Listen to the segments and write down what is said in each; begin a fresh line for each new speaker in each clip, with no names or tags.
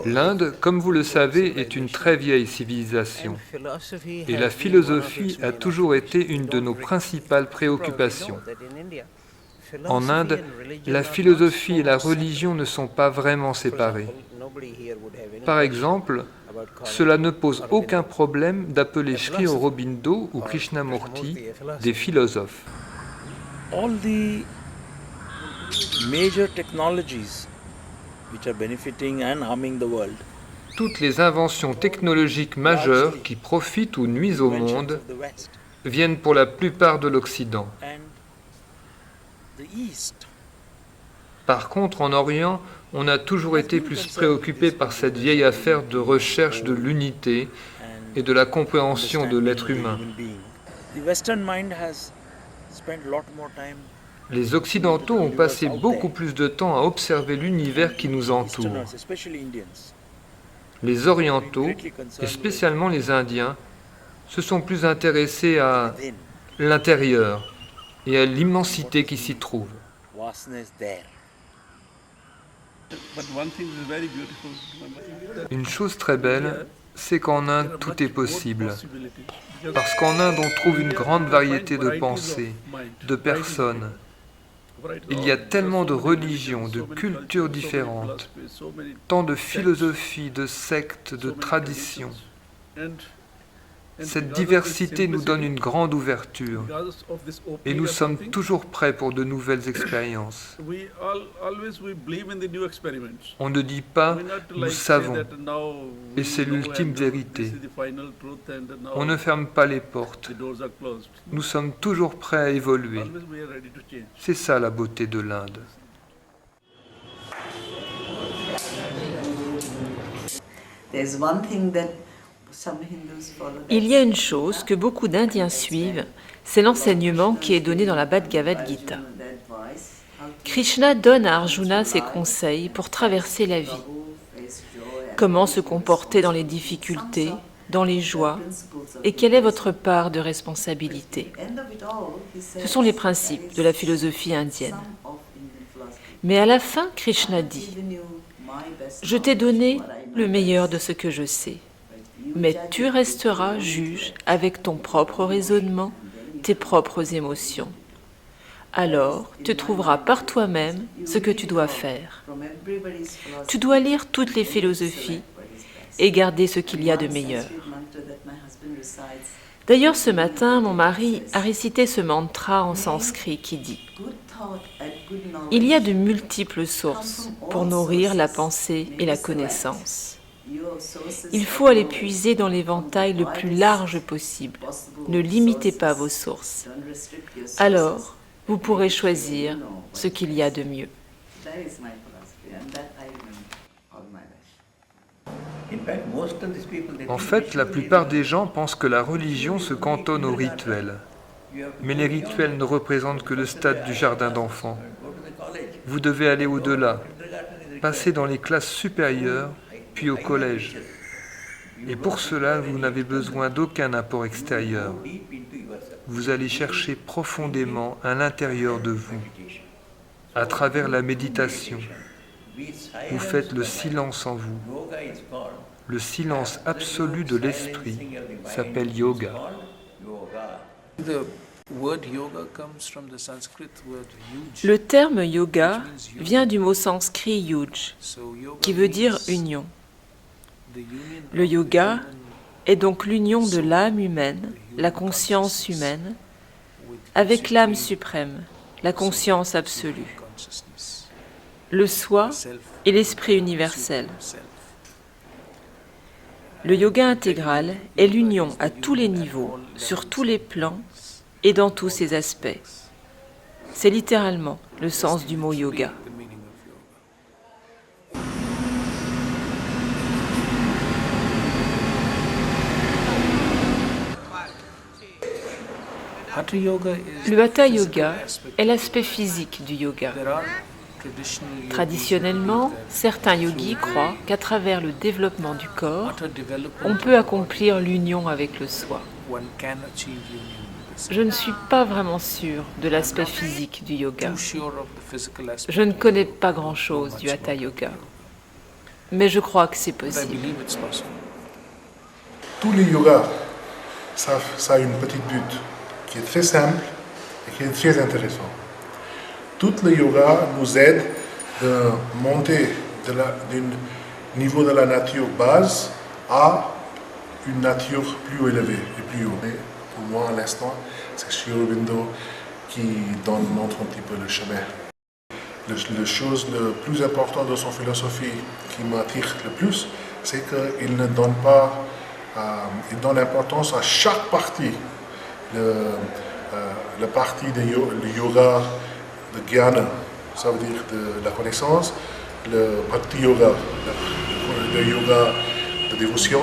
L'Inde, comme vous le savez, est une très vieille civilisation et la philosophie a toujours été une de nos principales préoccupations. En Inde, la philosophie et la religion ne sont pas vraiment séparées. Par exemple, cela ne pose aucun problème d'appeler Sri Aurobindo ou Krishnamurti des philosophes.
All the major technologies which are benefiting and harming the world.
Toutes les inventions technologiques majeures qui profitent ou nuisent au monde viennent pour la plupart de l'Occident. Par contre, en Orient, on a toujours été plus préoccupé par cette vieille affaire de recherche de l'unité et de la compréhension de l'être humain. Les Occidentaux ont passé beaucoup plus de temps à observer l'univers qui nous entoure. Les Orientaux, et spécialement les Indiens, se sont plus intéressés à l'intérieur et à l'immensité qui s'y trouve. Une chose très belle, c'est qu'en Inde, tout est possible. Parce qu'en Inde, on trouve une grande variété de pensées, de personnes. Il y a tellement de religions, de cultures différentes, tant de philosophies, de sectes, de traditions. Cette diversité nous donne une grande ouverture et nous sommes toujours prêts pour de nouvelles expériences. On ne dit pas « nous savons » et c'est l'ultime vérité. On ne ferme pas les portes. Nous sommes toujours prêts à évoluer. C'est ça la beauté de l'Inde.
Il y a une chose que beaucoup d'Indiens suivent, c'est l'enseignement qui est donné dans la Bhagavad Gita. Krishna donne à Arjuna ses conseils pour traverser la vie. Comment se comporter dans les difficultés, dans les joies, et quelle est votre part de responsabilité. Ce sont les principes de la philosophie indienne. Mais à la fin, Krishna dit « Je t'ai donné le meilleur de ce que je sais. Mais tu resteras juge avec ton propre raisonnement, tes propres émotions. Alors, tu trouveras par toi-même ce que tu dois faire. Tu dois lire toutes les philosophies et garder ce qu'il y a de meilleur. » D'ailleurs, ce matin, mon mari a récité ce mantra en sanskrit qui dit « Il y a de multiples sources pour nourrir la pensée et la connaissance. Il faut aller puiser dans l'éventail le plus large possible. Ne limitez pas vos sources. Alors, vous pourrez choisir ce qu'il y a de mieux. »
En fait, la plupart des gens pensent que la religion se cantonne aux rituels. Mais les rituels ne représentent que le stade du jardin d'enfants. Vous devez aller au-delà, passer dans les classes supérieures, puis au collège. Et pour cela, vous n'avez besoin d'aucun apport extérieur. Vous allez chercher profondément à l'intérieur de vous, à travers la méditation. Vous faites le silence en vous. Le silence absolu de l'esprit s'appelle yoga.
Le terme yoga vient du mot sanskrit yuj, qui veut dire union. Le yoga est donc l'union de l'âme humaine, la conscience humaine, avec l'âme suprême, la conscience absolue, le soi et l'esprit universel. Le yoga intégral est l'union à tous les niveaux, sur tous les plans et dans tous ses aspects. C'est littéralement le sens du mot yoga. Le Hatha Yoga est l'aspect physique du yoga. Traditionnellement, certains yogis croient qu'à travers le développement du corps, on peut accomplir l'union avec le soi. Je ne suis pas vraiment sûre de l'aspect physique du yoga. Je ne connais pas grand-chose du Hatha Yoga. mais je crois que c'est
but I
possible.
believe it's possible.
Tous les yogas, ça a une petite but qui est très simple et qui est très intéressant. Tout le yoga nous aide de monter d'un niveau de la nature base à une nature plus élevée et plus haute. Et pour moi, à l'instant, c'est Sri Aurobindo qui montre un petit peu le chemin. La chose le plus importante de son philosophie qui m'attire le plus, c'est qu'il ne donne pas, il donne importance à chaque partie. La partie du yoga de Jnana, ça veut dire de la connaissance, le Bhakti Yoga, le yoga de dévotion,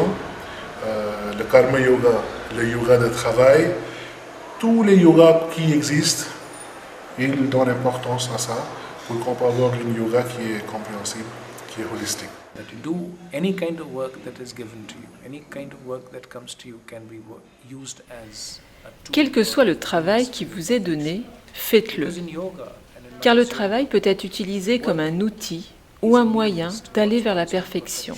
le Karma Yoga, le yoga de travail. Tous les yogas qui existent, ils donnent importance à ça pour qu'on puisse avoir une yoga qui est compréhensible, qui est holistique.
That you do any kind of work that is given to you, any kind of work that comes to you can be used as a tool.
Quel que soit le travail qui vous est donné, faites-le.
Because in yoga and in
Car le
meditation,
travail peut être utilisé comme un outil ou un moyen d'aller vers la perfection.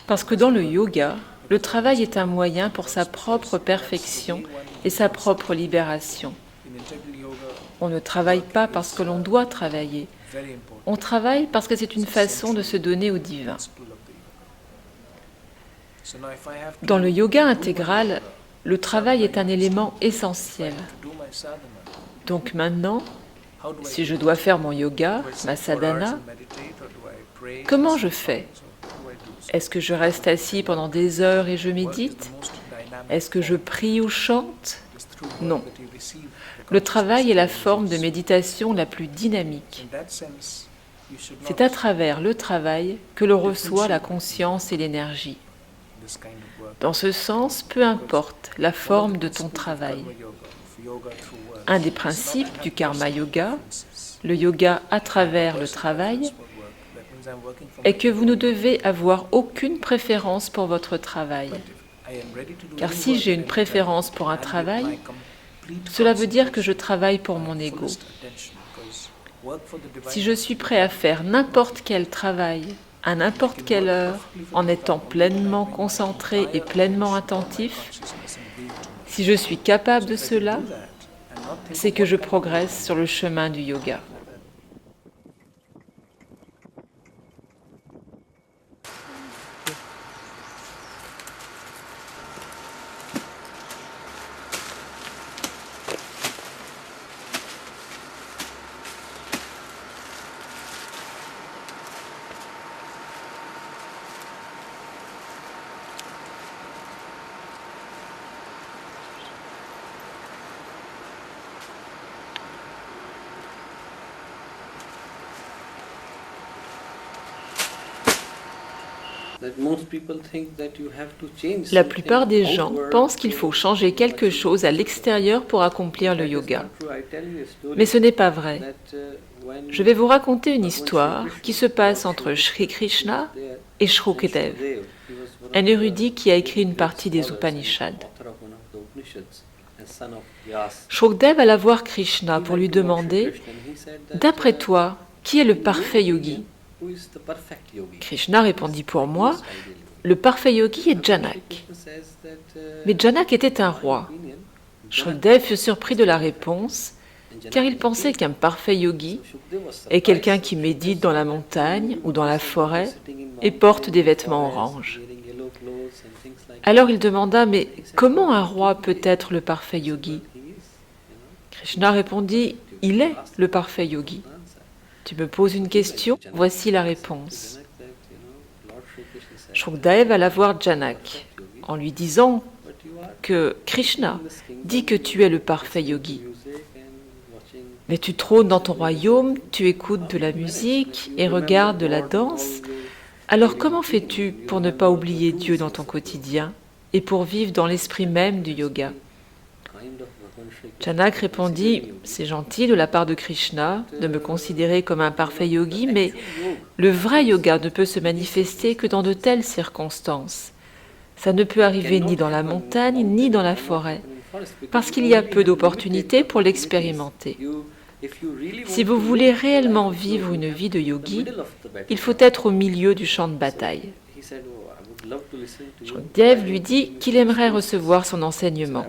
Parce que dans le yoga, le travail est un moyen pour sa propre perfection et sa propre libération.
in integral yoga,
On ne travaille pas parce que l'on doit travailler.
very important
On travaille parce que c'est une façon de se donner au divin.
principle of the yoga. So now if I have to
Dans le yoga intégral, le travail est un élément essentiel.
do my sadhana,
Donc maintenant,
how do I
si je dois faire mon yoga,
do I sit
ma
for hours
sadhana,
and meditate, or do I pray?
comment je fais?
So what do I do?
Est-ce que je reste assis pendant des heures et je
Work is
médite?
the most dynamic
Est-ce que je prie ou chante?
form. It's through work
Non.
that you receive the
Le travail est la
consciousness.
forme de méditation la plus dynamique.
In that sense, you should
C'est
not
à travers le travail que l'on reçoit la conscience et l'énergie.
this kind of work.
Dans ce sens, peu importe la forme de ton travail. Un des principes du karma yoga, le yoga à travers le travail, est que vous ne devez avoir aucune préférence pour votre travail. Car si j'ai une préférence pour un travail, cela veut dire que je travaille pour mon ego. Si je suis prêt à faire n'importe quel travail, à n'importe quelle heure, en étant pleinement concentré et pleinement attentif, si je suis capable de cela, c'est que je progresse sur le chemin du yoga. La plupart des gens pensent qu'il faut changer quelque chose à l'extérieur pour accomplir le yoga. Mais ce n'est pas vrai. Je vais vous raconter une histoire qui se passe entre Sri Krishna et Shrukadev, un érudit qui a écrit une partie des Upanishads. Shrukadev alla voir Krishna pour lui demander « D'après toi, qui est le parfait yogi ?» Krishna répondit pour moi, le parfait yogi est Janak. Mais Janak était un roi. Shrukadev fut surpris de la réponse, car il pensait qu'un parfait yogi est quelqu'un qui médite dans la montagne ou dans la forêt et porte des vêtements oranges. Alors il demanda, mais comment un roi peut être le parfait yogi? Krishna répondit, il est le parfait yogi. Tu me poses une question, voici la réponse. Shrukadev alla voir Janak en lui disant que Krishna dit que tu es le parfait yogi. Mais tu trônes dans ton royaume, tu écoutes de la musique et regardes de la danse. Alors comment fais-tu pour ne pas oublier Dieu dans ton quotidien et pour vivre dans l'esprit même du yoga? Janak répondit, c'est gentil de la part de Krishna de me considérer comme un parfait yogi, mais le vrai yoga ne peut se manifester que dans de telles circonstances. Ça ne peut arriver ni dans la montagne, ni dans la forêt, parce qu'il y a peu d'opportunités pour l'expérimenter. Si vous voulez réellement vivre une vie de yogi, il faut être au milieu du champ de bataille. Shukdev lui dit qu'il aimerait recevoir son enseignement.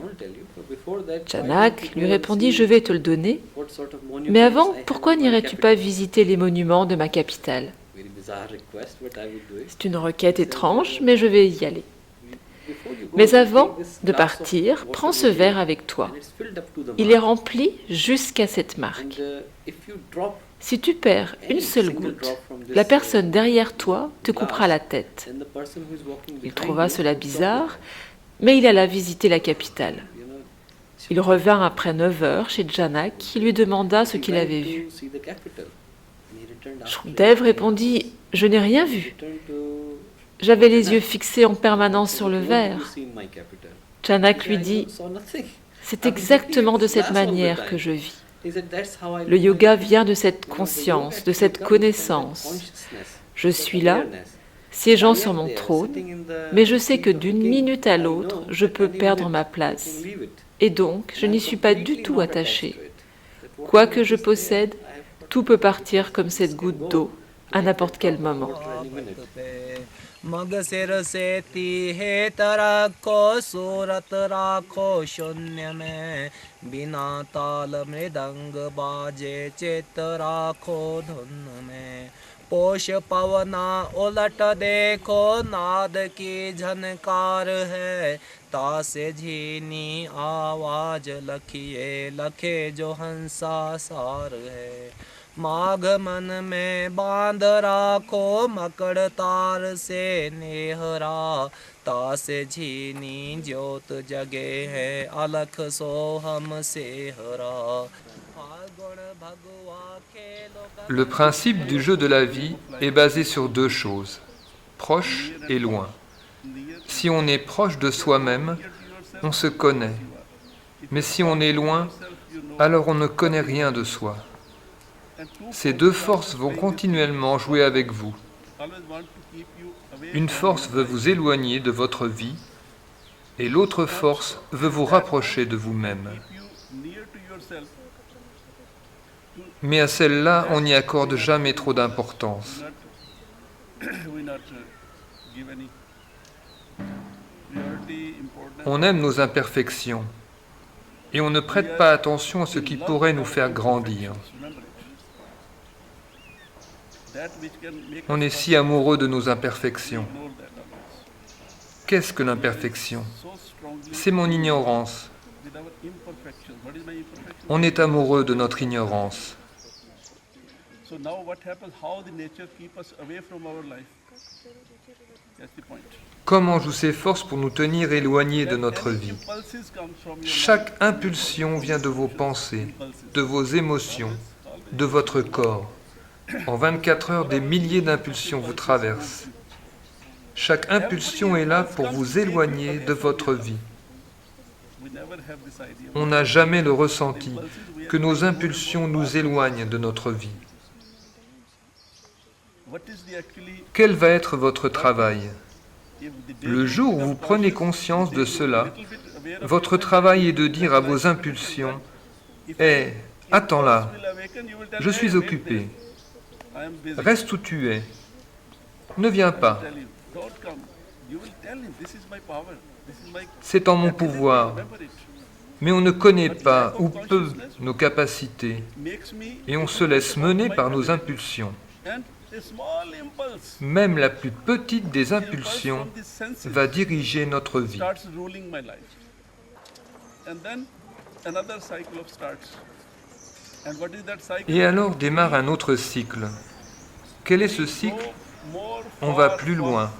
Janak lui répondit « Je vais te le donner, mais avant, pourquoi n'irais-tu pas visiter les monuments de ma capitale ? C'est une requête étrange, mais je vais y aller. Mais avant de partir, prends ce verre avec toi. Il est rempli jusqu'à cette marque. Si tu perds une seule goutte, la personne derrière toi te coupera la tête. » Il trouva cela bizarre, mais il alla visiter la capitale. Il revint après 9 heures chez Janak qui lui demanda ce qu'il avait vu. Shukdev répondit « Je n'ai rien vu. J'avais les yeux fixés en permanence sur le verre. » Janak lui dit « C'est exactement de cette manière que je vis. Le yoga vient de cette conscience, de cette connaissance. Je suis là, siégeant sur mon trône, mais je sais que d'une minute à l'autre, je peux perdre ma place. Et donc, je n'y suis pas du tout attaché. Quoi que je possède, tout peut partir comme cette goutte d'eau à n'importe quel moment.
मगसिर सेती हे तरको सूरत राखो शून्य में बिना ताल मृदंग बाजे चित राखो धुन में पोष पवना उलट देखो नाद की झनकार है तासे झीनी आवाज लखिए लखे जो हंसा सार है माघ मन में बांध राखो मकड़ तार से नेहरा तास झीनी ज्योत जगे है अलख सोहम से हरा फागुन भगवा खेलो।
Le principe du jeu de la vie est basé sur deux choses, proche et loin. Si on est proche de soi-même, on se connaît. Mais si on est loin, alors on ne connaît rien de soi. Ces deux forces vont continuellement jouer avec vous. Une force veut vous éloigner de votre vie et l'autre force veut vous rapprocher de vous-même. Mais à celle-là, on n'y accorde jamais trop d'importance. On aime nos imperfections et on ne prête pas attention à ce qui pourrait nous faire grandir. On est si amoureux de nos imperfections. Qu'est-ce que l'imperfection? C'est mon ignorance. On est amoureux de notre ignorance. Comment jouent ces forces pour nous tenir éloignés de notre vie? Chaque impulsion vient de vos pensées, de vos émotions, de votre corps. En 24 heures, des milliers d'impulsions vous traversent. Chaque impulsion est là pour vous éloigner de votre vie. On n'a jamais le ressenti que nos impulsions nous éloignent de notre vie. Quel va être votre travail? Le jour où vous prenez conscience de cela, votre travail est de dire à vos impulsions « Hé, attends là, je suis occupé. Reste où tu es. Ne viens pas. C'est en mon pouvoir. » Mais on ne connaît pas ou peu nos capacités et on se laisse mener par nos impulsions. Même la plus petite des impulsions va diriger notre vie. Et alors démarre un autre cycle. Quel est ce cycle? On va plus loin.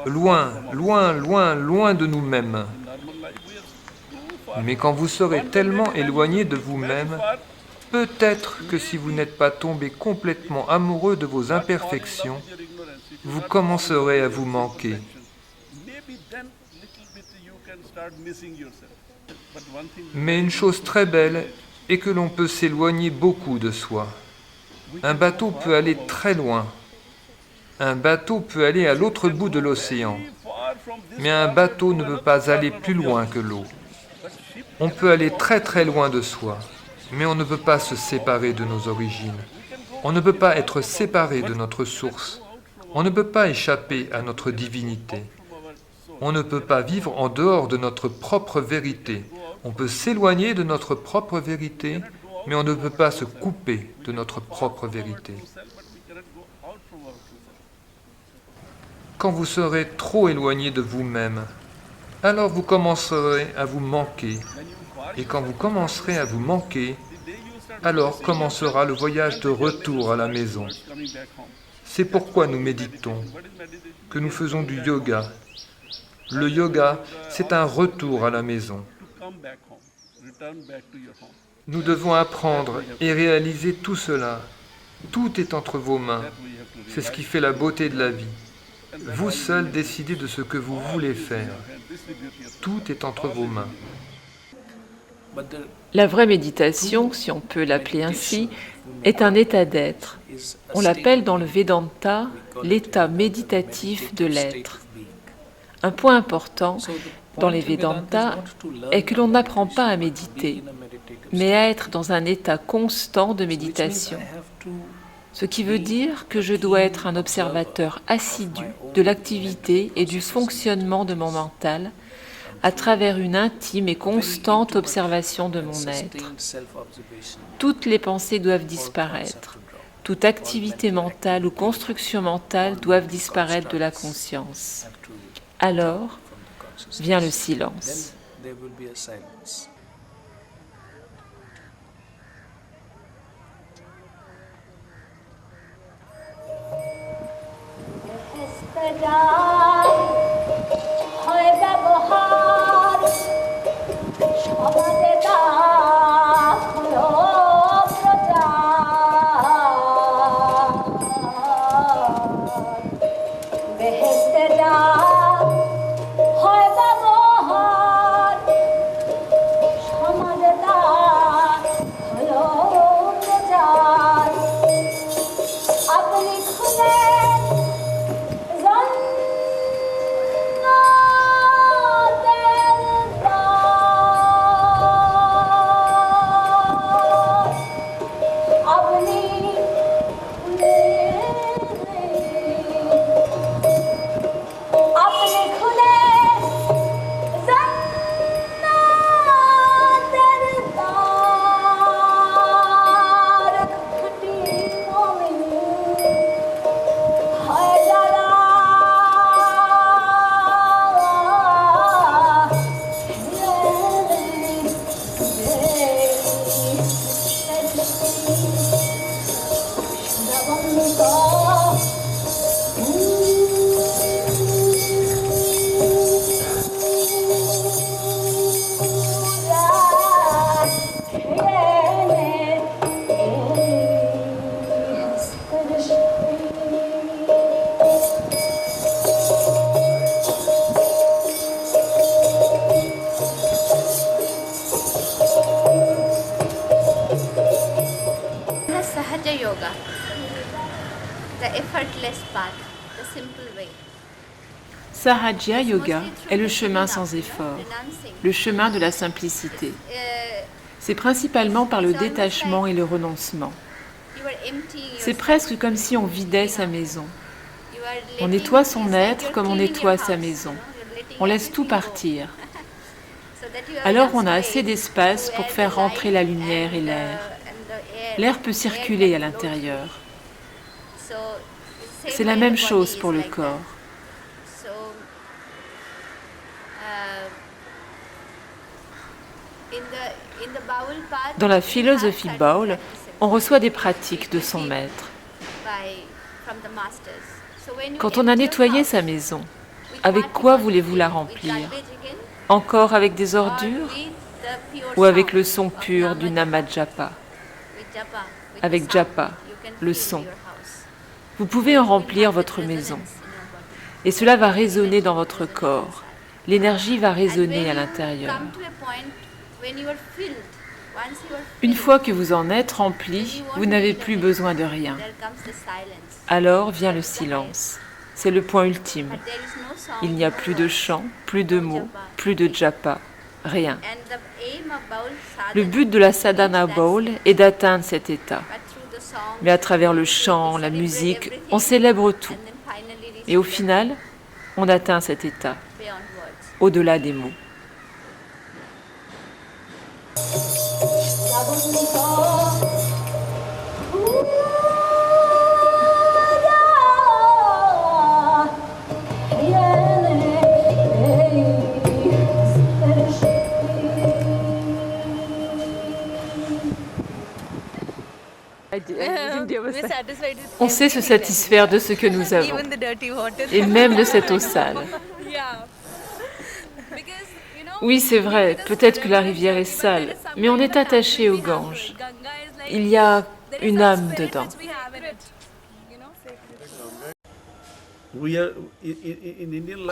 Loin, loin, loin, loin de nous-mêmes. Mais quand vous serez tellement éloigné de vous-même, peut-être que si vous n'êtes pas tombé complètement amoureux de vos imperfections, vous commencerez à vous manquer. Mais une chose très belle est que l'on peut s'éloigner beaucoup de soi. Un bateau peut aller très loin. Un bateau peut aller à l'autre bout de l'océan. Mais un bateau ne peut pas aller plus loin que l'eau. On peut aller très très loin de soi. Mais on ne peut pas se séparer de nos origines. On ne peut pas être séparé de notre source. On ne peut pas échapper à notre divinité. On ne peut pas vivre en dehors de notre propre vérité. On peut s'éloigner de notre propre vérité, mais on ne peut pas se couper de notre propre vérité. Quand vous serez trop éloigné de vous-même, alors vous commencerez à vous manquer. Et quand vous commencerez à vous manquer, alors commencera le voyage de retour à la maison. C'est pourquoi nous méditons, que nous faisons du yoga. Le yoga, c'est un retour à la maison. Nous devons apprendre et réaliser tout cela. Tout est entre vos mains. C'est ce qui fait la beauté de la vie. Vous seul décidez de ce que vous voulez faire. Tout est entre vos mains.
La vraie méditation, si on peut l'appeler ainsi, est un état d'être. On l'appelle dans le Vedanta l'état méditatif de l'être. Un point important dans les Vedantas est que l'on n'apprend pas à méditer, mais à être dans un état constant de méditation. Ce qui veut dire que je dois être un observateur assidu de l'activité et du fonctionnement de mon mental à travers une intime et constante observation de mon être. Toutes les pensées doivent disparaître. Toute activité mentale ou construction mentale doivent disparaître de la conscience. Alors vient le silence. Sahaja Yoga est le chemin sans effort, le chemin de la simplicité. C'est principalement par le détachement et le renoncement. C'est presque comme si on vidait sa maison. On nettoie son être comme on nettoie sa maison. On laisse tout partir. Alors on a assez d'espace pour faire rentrer la lumière et l'air. L'air peut circuler à l'intérieur. C'est la même chose pour le corps. Dans la philosophie Baul, on reçoit des pratiques de son maître. Quand on a nettoyé sa maison, avec quoi voulez-vous la remplir? Encore avec des ordures ou avec le son pur du Namajapa? Avec Japa, le son. Vous pouvez en remplir votre maison. Et cela va résonner dans votre corps. L'énergie va résonner à l'intérieur. Une fois que vous en êtes rempli, vous n'avez plus besoin de rien. Alors vient le silence. C'est le point ultime. Il n'y a plus de chant, plus de mots, plus de japa, rien. Le but de la sadhana bowl est d'atteindre cet état. Mais à travers le chant, la musique, on célèbre tout. Et au final, on atteint cet état, au-delà des mots. On sait se satisfaire de ce que nous avons, et même de cette eau sale. Oui, c'est vrai, peut-être que la rivière est sale, mais on est attaché au Gange. Il y a une âme dedans.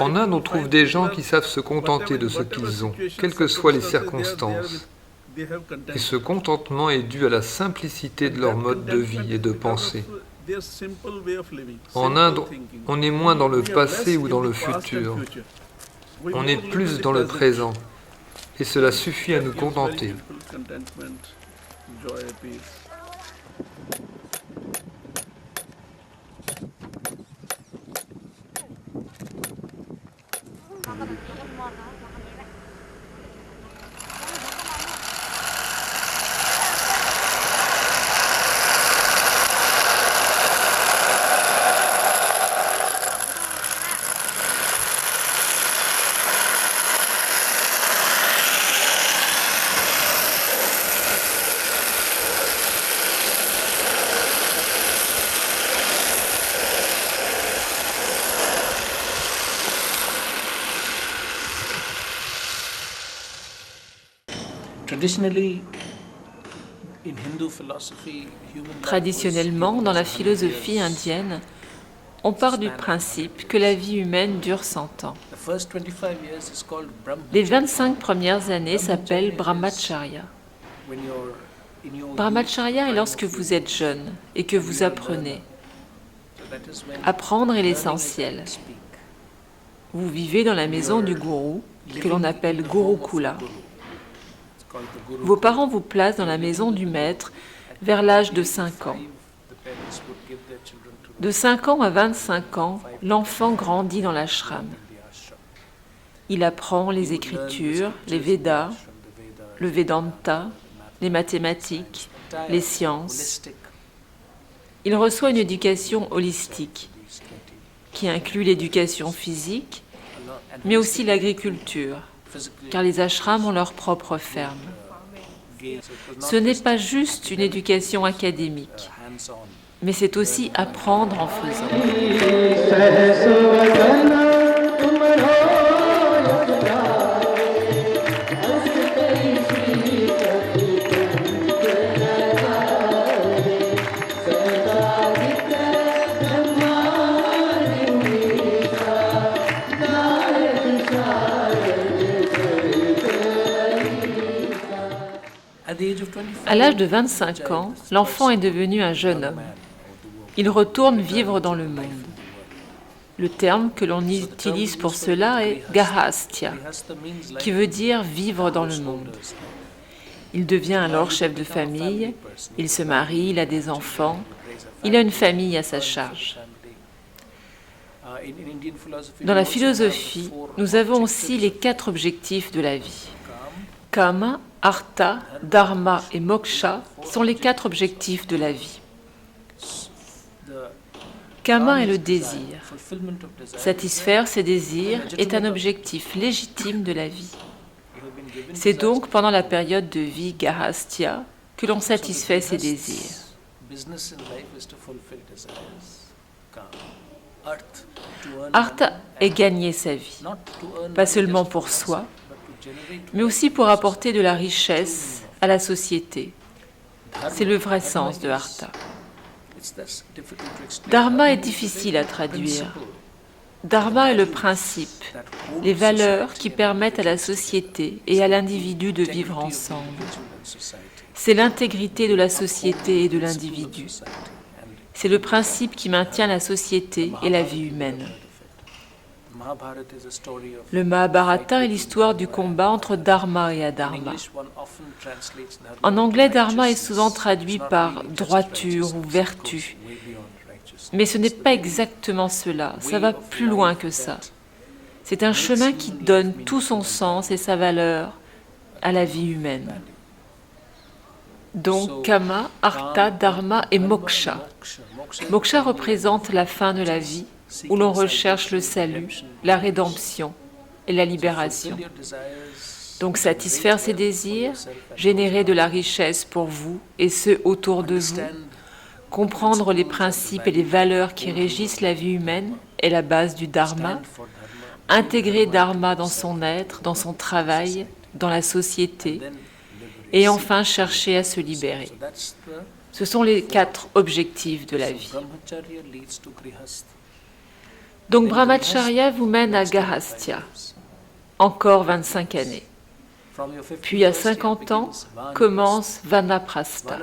En Inde, on trouve des gens qui savent se contenter de ce qu'ils ont, quelles que soient les circonstances. Et ce contentement est dû à la simplicité de leur mode de vie et de pensée. En Inde, on est moins dans le passé ou dans le futur. On est plus dans le présent. Et cela suffit à nous contenter.
Traditionnellement, dans la philosophie indienne, on part du principe que la vie humaine dure 100 ans. Les 25 premières années s'appellent Brahmacharya. Brahmacharya est lorsque vous êtes jeune et que vous apprenez. Apprendre est l'essentiel. Vous vivez dans la maison du gourou, que l'on appelle Gurukula. Vos parents vous placent dans la maison du maître vers l'âge de 5 ans. De 5 ans à 25 ans, l'enfant grandit dans l'ashram. Il apprend les écritures, les Védas, le Vedanta, les mathématiques, les sciences. Il reçoit une éducation holistique qui inclut l'éducation physique, mais aussi l'agriculture, car les ashrams ont leur propre ferme. Ce n'est pas juste une éducation académique, mais c'est aussi apprendre en faisant. À l'âge de 25 ans, l'enfant est devenu un jeune homme. Il retourne vivre dans le monde. Le terme que l'on utilise pour cela est Gahastya, qui veut dire vivre dans le monde. Il devient alors chef de famille, il se marie, il a des enfants, il a une famille à sa charge. Dans la philosophie, nous avons aussi les 4 objectifs de la vie. Kama, Artha, Dharma et Moksha sont les 4 objectifs de la vie. Kama est le désir. Satisfaire ses désirs est un objectif légitime de la vie. C'est donc pendant la période de vie Gahastya que l'on satisfait ses désirs. Artha est gagner sa vie, pas seulement pour soi, mais aussi pour apporter de la richesse à la société. C'est le vrai sens de Artha. Dharma est difficile à traduire. Dharma est le principe, les valeurs qui permettent à la société et à l'individu de vivre ensemble. C'est l'intégrité de la société et de l'individu. C'est le principe qui maintient la société et la vie humaine.
Mahabharata is a story of
Le Mahabharata est l'histoire du combat entre Dharma et
In
Adharma.
English, one often translates dharma
En
to
anglais, Dharma est
righteousness.
souvent traduit
It's not
par
really just
droiture ou
righteousness,
vertu.
it goes way beyond righteousness.
Mais ce n'est
It's the
pas
very
exactement cela, ça
way
va
of
plus loin
life
que ça.
that
C'est un chemin qui donne tout son sens et sa valeur à la vie humaine. Donc, Kama, Artha, Dharma et Moksha. Moksha représente la fin de la vie, où l'on recherche le salut, la rédemption et la libération. Donc satisfaire ses désirs, générer de la richesse pour vous et ceux autour de vous, comprendre les principes et les valeurs qui régissent la vie humaine est la base du Dharma, intégrer Dharma dans son être, dans son travail, dans la société, et enfin chercher à se libérer. Ce sont les 4 objectifs de la vie. Donc Brahmacharya vous mène à Gahastya, encore 25 années. Puis à 50 ans commence Vanaprastha.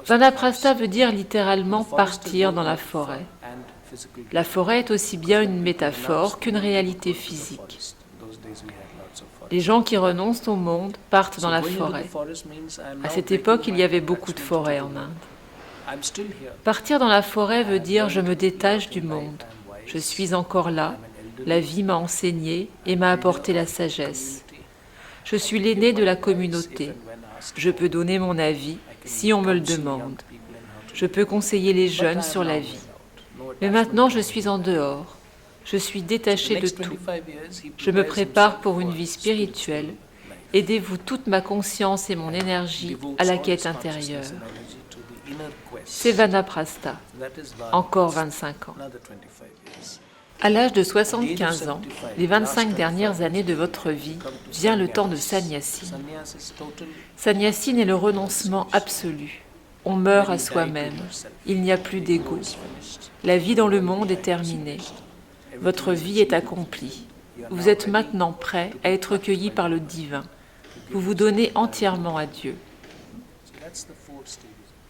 Vanaprastha veut dire littéralement partir dans la forêt. La forêt est aussi bien une métaphore qu'une réalité physique. Les gens qui renoncent au monde partent dans la forêt. À cette époque, il y avait beaucoup de forêts en Inde. Partir dans la forêt veut dire je me détache du monde. Je suis encore là, la vie m'a enseigné et m'a apporté la sagesse. Je suis l'aîné de la communauté. Je peux donner mon avis si on me le demande. Je peux conseiller les jeunes sur la vie. Mais maintenant je suis en dehors. Je suis détaché de tout. Je me prépare pour une vie spirituelle et dévoue toute ma conscience et mon énergie à la quête intérieure. C'est Vanaprastha, encore 25 ans. À l'âge de 75 ans, les 25 dernières années de votre vie, vient le temps de sannyasine. Sannyasine est le renoncement absolu. On meurt à soi-même. Il n'y a plus d'ego. La vie dans le monde est terminée. Votre vie est accomplie. Vous êtes maintenant prêt à être recueilli par le divin. Vous vous donnez entièrement à Dieu.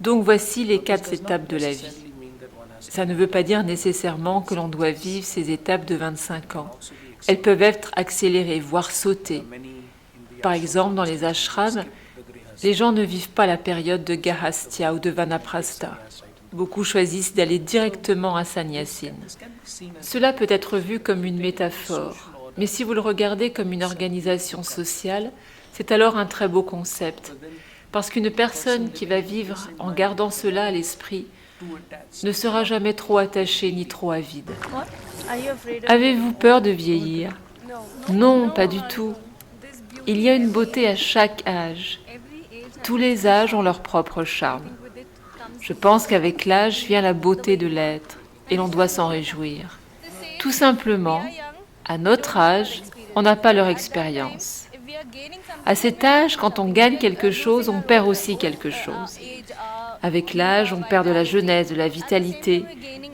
Donc voici les 4 étapes de la vie. Ça ne veut pas dire nécessairement que l'on doit vivre ces étapes de 25 ans. Elles peuvent être accélérées, voire sautées. Par exemple, dans les ashrams, les gens ne vivent pas la période de Gahastya ou de Vanaprastha. Beaucoup choisissent d'aller directement à sannyasine. Cela peut être vu comme une métaphore, mais si vous le regardez comme une organisation sociale, c'est alors un très beau concept, parce qu'une personne qui va vivre en gardant cela à l'esprit ne sera jamais trop attachée ni trop avide. Avez-vous peur de vieillir? Non, pas du tout. Il y a une beauté à chaque âge. Tous les âges ont leur propre charme. Je pense qu'avec l'âge vient la beauté de l'être, et l'on doit s'en réjouir. Tout simplement, à notre âge, on n'a pas leur expérience. À cet âge, quand on gagne quelque chose, on perd aussi quelque chose. Avec l'âge, on perd de la jeunesse, de la vitalité,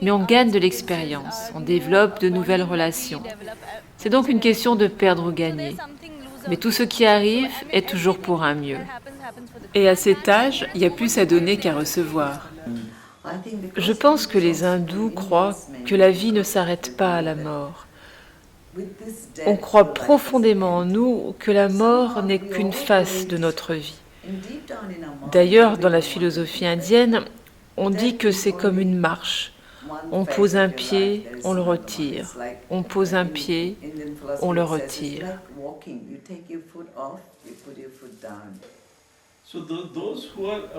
mais on gagne de l'expérience, on développe de nouvelles relations. C'est donc une question de perdre ou gagner. Mais tout ce qui arrive est toujours pour un mieux. Et à cet âge, il y a plus à donner qu'à recevoir. Je pense que les hindous croient que la vie ne s'arrête pas à la mort. On croit profondément en nous que la mort n'est qu'une face de notre vie. D'ailleurs, dans la philosophie indienne, on dit que c'est comme une marche. On pose un pied, on le retire. On pose un pied, on le retire.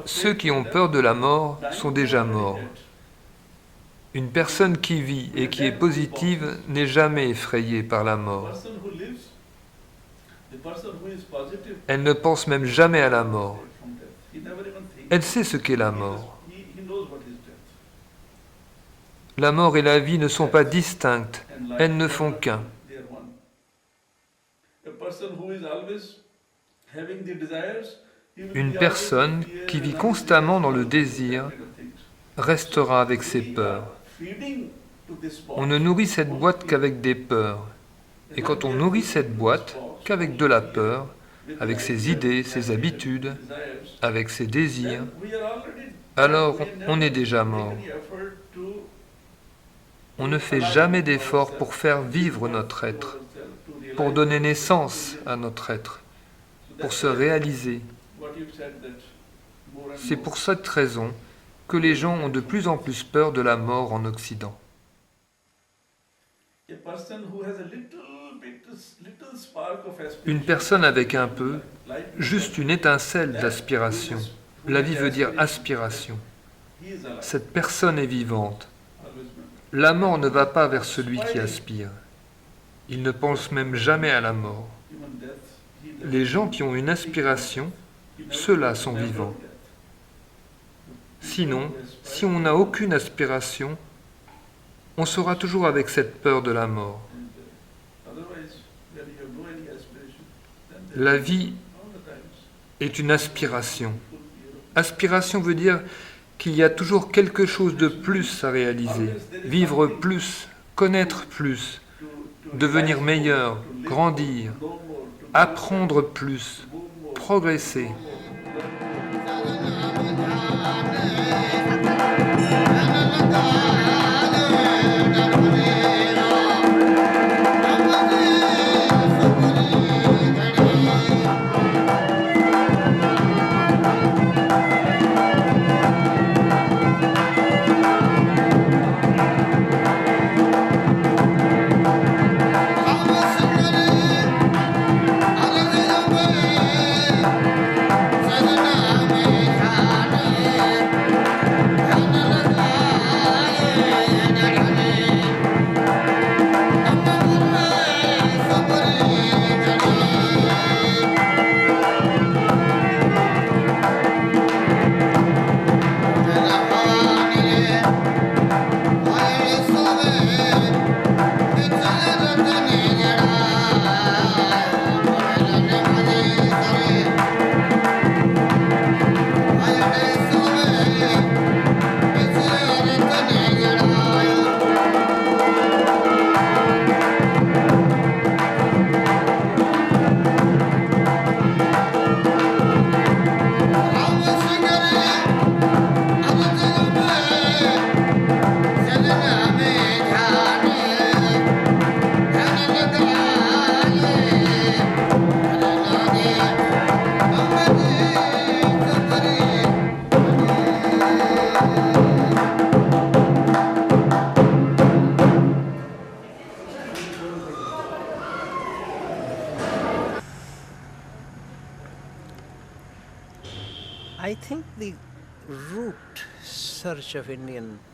Ceux qui ont peur de la mort sont déjà morts. Une personne qui vit et qui est positive n'est jamais effrayée par la mort. Elle ne pense même jamais à la mort. Elle sait ce qu'est la mort. La mort et la vie ne sont pas distinctes, elles ne font qu'un. Une personne qui vit constamment dans le désir restera avec ses peurs. On ne nourrit cette boîte qu'avec des peurs. Et quand on nourrit cette boîte qu'avec de la peur, avec ses idées, ses habitudes, avec ses désirs, alors on est déjà mort. On ne fait jamais d'effort pour faire vivre notre être, pour donner naissance à notre être, pour se réaliser. C'est pour cette raison que les gens ont de plus en plus peur de la mort en Occident. Une personne avec un peu, juste une étincelle d'aspiration. La vie veut dire aspiration. Cette personne est vivante. La mort ne va pas vers celui qui aspire. Il ne pense même jamais à la mort. Les gens qui ont une aspiration, ceux-là sont vivants. Sinon, si on n'a aucune aspiration, on sera toujours avec cette peur de la mort. La vie est une aspiration. Aspiration veut dire qu'il y a toujours quelque chose de plus à réaliser, vivre plus, connaître plus, devenir meilleur, grandir, apprendre plus, progresser.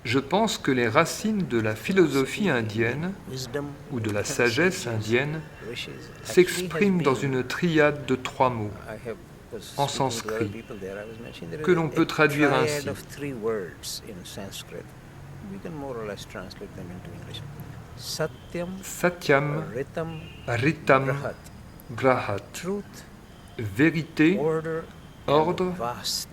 Je pense que les racines de la philosophie indienne ou de la sagesse indienne s'expriment dans une triade de 3 mots en sanskrit que l'on peut traduire ainsi. Satyam, Ritam, Grahat. Vérité, ordre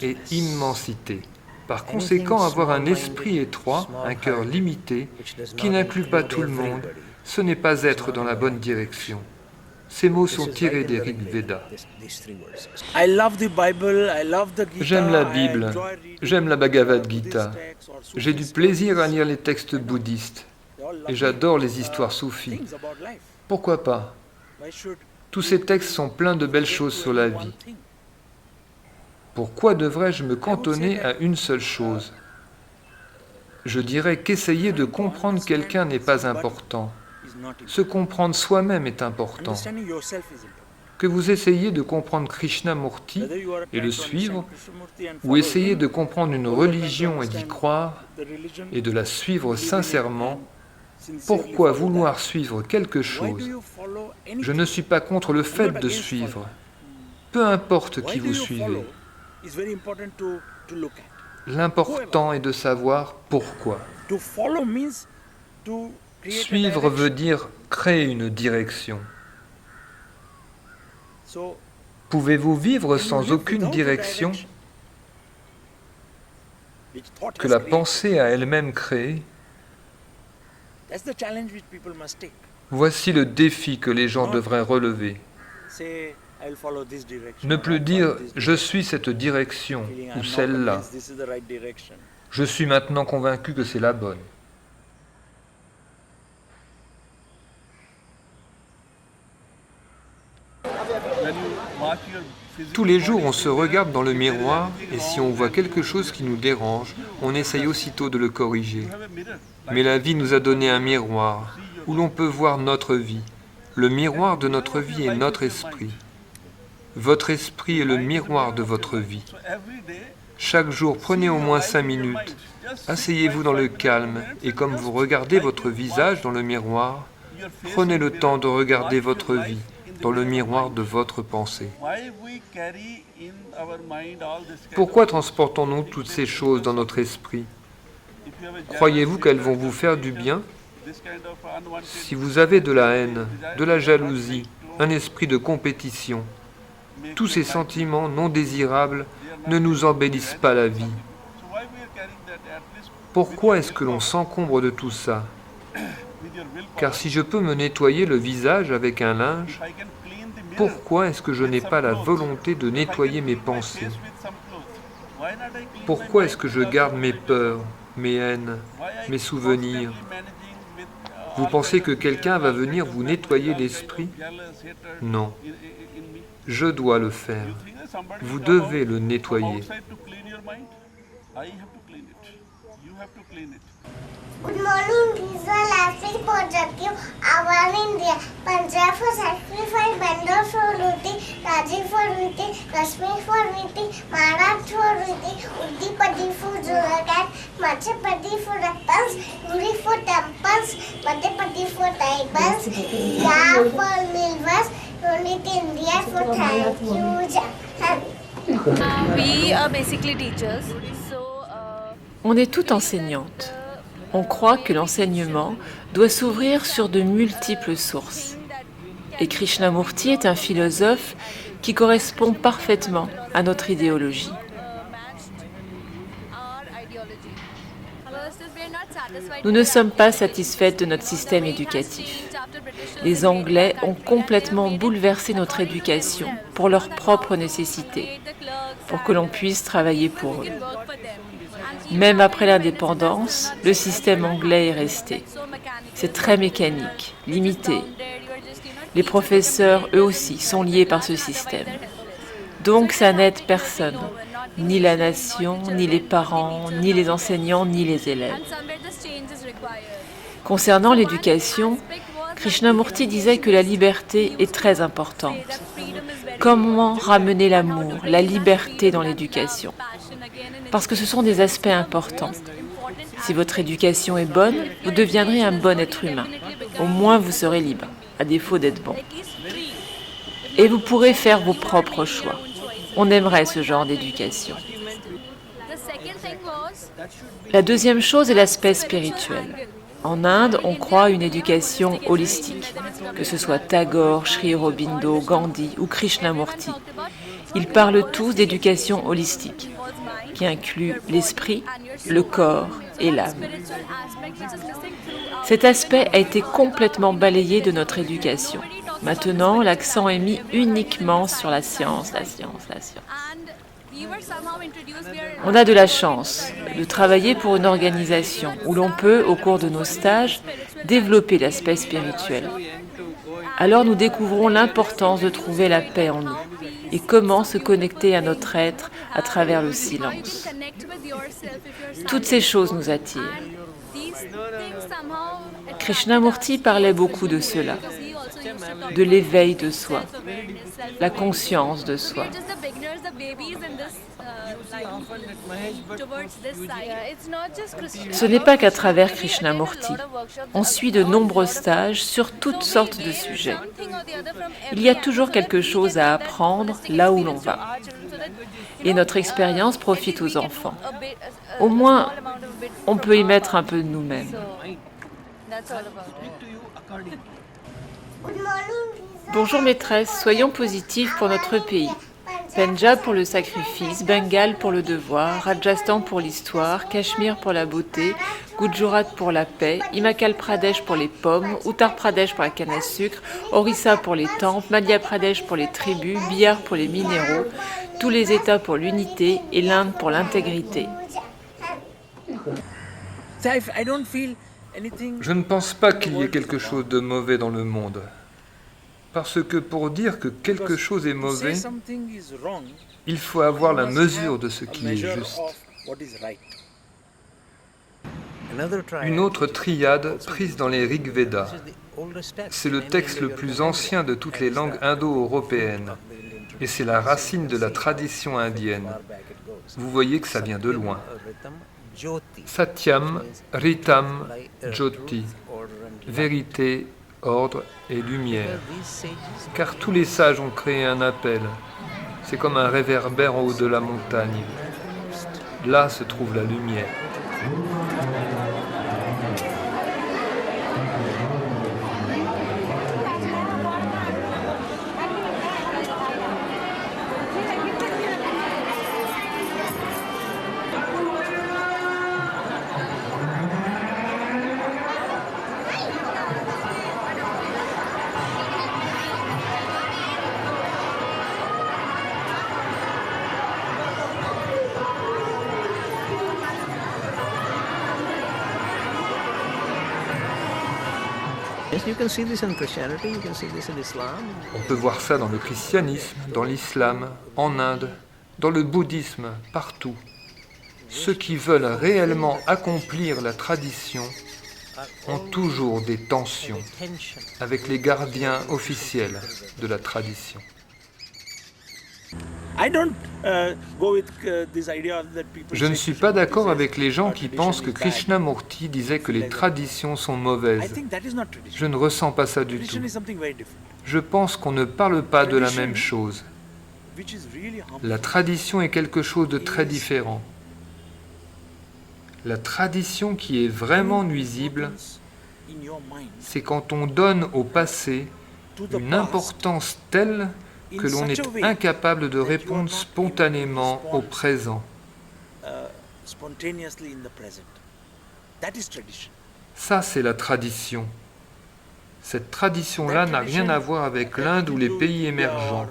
et immensité. Par conséquent, avoir un esprit étroit, un cœur limité, qui n'inclut pas tout le monde, ce n'est pas être dans la bonne direction. Ces mots sont tirés des Rig Veda. J'aime la Bible, j'aime la Bhagavad Gita. J'ai du plaisir à lire les textes bouddhistes et j'adore les histoires soufis. Pourquoi pas? Tous ces textes sont pleins de belles choses sur la vie. Pourquoi devrais-je me cantonner à une seule chose? Je dirais qu'essayer de comprendre quelqu'un n'est pas important. Se comprendre soi-même est important. Que vous essayiez de comprendre Krishnamurti et le suivre, ou essayer de comprendre une religion et d'y croire, et de la suivre sincèrement, pourquoi vouloir suivre quelque chose? Je ne suis pas contre le fait de suivre. Peu importe qui vous suivez. L'important est de savoir pourquoi. Suivre veut dire créer une direction. Pouvez-vous vivre sans aucune direction que la pensée a elle-même créée? Voici le défi que les gens devraient relever. Ne plus dire « je suis cette direction » ou celle-là. Je suis maintenant convaincu que c'est la bonne. Tous les jours, on se regarde dans le miroir et si on voit quelque chose qui nous dérange, on essaye aussitôt de le corriger. Mais la vie nous a donné un miroir où l'on peut voir notre vie. Le miroir de notre vie est notre esprit. Votre esprit est le miroir de votre vie. Chaque jour, prenez au moins 5 minutes. Asseyez-vous dans le calme et comme vous regardez votre visage dans le miroir, prenez le temps de regarder votre vie dans le miroir de votre pensée. Pourquoi transportons-nous toutes ces choses dans notre esprit? Croyez-vous qu'elles vont vous faire du bien? Si vous avez de la haine, de la jalousie, un esprit de compétition, tous ces sentiments non désirables ne nous embellissent pas la vie. Pourquoi est-ce que l'on s'encombre de tout ça? Car si je peux me nettoyer le visage avec un linge, pourquoi est-ce que je n'ai pas la volonté de nettoyer mes pensées? Pourquoi est-ce que je garde mes peurs, mes haines, mes souvenirs? Vous pensez que quelqu'un va venir vous nettoyer l'esprit? Non. Je dois le faire. Vous devez le nettoyer.
Good morning, these are Lasting Projective Awan India. Punjab for sacrifice, Bangalore for Luti, Rajiv for Viti, Kashmir for Viti, Maharashtra for Viti, Uttipadi for Juragat, Machapadi for reptiles, Guri for temples, Madhyapadi for tribals, Ya for milvas, Unit India for thank you.
We are basically teachers.
On est toutes enseignantes. On croit que l'enseignement doit s'ouvrir sur de multiples sources. Et Krishnamurti est un philosophe qui correspond parfaitement à notre idéologie. Nous ne sommes pas satisfaites de notre système éducatif. Les Anglais ont complètement bouleversé notre éducation pour leurs propres nécessités, pour que l'on puisse travailler pour eux. Même après l'indépendance, le système anglais est resté. C'est très mécanique, limité. Les professeurs, eux aussi, sont liés par ce système. Donc ça n'aide personne, ni la nation, ni les parents, ni les enseignants, ni les élèves. Concernant l'éducation, Krishnamurti disait que la liberté est très importante. Comment ramener l'amour, la liberté dans l'éducation? Parce que ce sont des aspects importants. Si votre éducation est bonne, vous deviendrez un bon être humain. Au moins vous serez libre, à défaut d'être bon. Et vous pourrez faire vos propres choix. On aimerait ce genre d'éducation. La deuxième chose est l'aspect spirituel. En Inde, on croit à une éducation holistique, que ce soit Tagore, Sri Aurobindo, Gandhi ou Krishnamurti. Ils parlent tous d'éducation holistique, qui inclut l'esprit, le corps et l'âme. Cet aspect a été complètement balayé de notre éducation. Maintenant, l'accent est mis uniquement sur la science, la science, la science. On a de la chance de travailler pour une organisation où l'on peut, au cours de nos stages, développer l'aspect spirituel. Alors nous découvrons l'importance de trouver la paix en nous et comment se connecter à notre être à travers le silence. Toutes ces choses nous attirent. Krishnamurti parlait beaucoup de cela, de l'éveil de soi, la conscience de soi. Ce n'est pas qu'à travers Krishnamurti. On suit de nombreux stages sur toutes sortes de sujets. Il y a toujours quelque chose à apprendre là où l'on va. Et notre expérience profite aux enfants. Au moins, on peut y mettre un peu de nous-mêmes. Bonjour maîtresse, soyons positifs pour notre pays. Pendjab pour le sacrifice, Bengale pour le devoir, Rajasthan pour l'histoire, Cachemire pour la beauté, Gujarat pour la paix, Himachal Pradesh pour les pommes, Uttar Pradesh pour la canne à sucre, Orissa pour les temples, Madhya Pradesh pour les tribus, Bihar pour les minéraux, tous les États pour l'unité et l'Inde pour l'intégrité.
Je ne pense pas qu'il y ait quelque chose de mauvais dans le monde. Parce que pour dire que quelque chose est
To say
mauvais,
something is wrong,
il faut avoir la
you must
mesure
have
de ce
a
qui est
measure
juste.
of what is right.
Une autre triade prise dans les Rig Vedas. C'est le texte le plus ancien de toutes les langues indo-européennes. Et c'est la racine de la tradition indienne. Vous voyez que ça vient de loin. Satyam, Ritam, Jyoti. Vérité, ordre et lumière. Car tous les sages ont créé un appel. C'est comme un réverbère en haut de la montagne. Là se trouve la lumière.
Yes, you can see this in Christianity, you can see this in Islam.
On peut voir ça dans le christianisme, dans l'islam, en Inde, dans le bouddhisme, partout. Ceux qui veulent réellement accomplir la tradition ont toujours des tensions avec les gardiens officiels de la tradition. Je ne suis pas d'accord avec les gens qui pensent que Krishnamurti disait que les traditions sont mauvaises. Je ne ressens pas ça du tout. Je pense qu'on ne parle pas de la même chose. La tradition est quelque chose de très différent. La tradition qui est vraiment nuisible, c'est quand on donne au passé une importance telle que l'on est incapable de répondre spontanément au présent. Ça, c'est la tradition. Cette tradition-là n'a rien à voir avec l'Inde ou les pays émergents.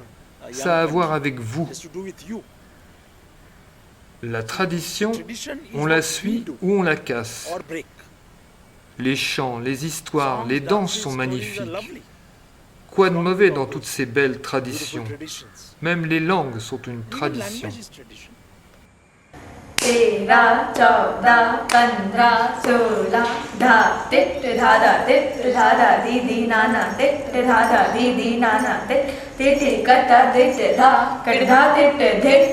Ça a à voir avec vous. La tradition, on la suit ou on la casse. Les chants, les histoires, les danses sont magnifiques. Quoi de mauvais dans toutes ces belles traditions? Même les langues sont une tradition.
Tera, chauda, pandra, sola, dha, tit, dhada, didi, nana, tit, dhada, didi, nana, tit, kata, dit, dha, kadha, tit, dhit,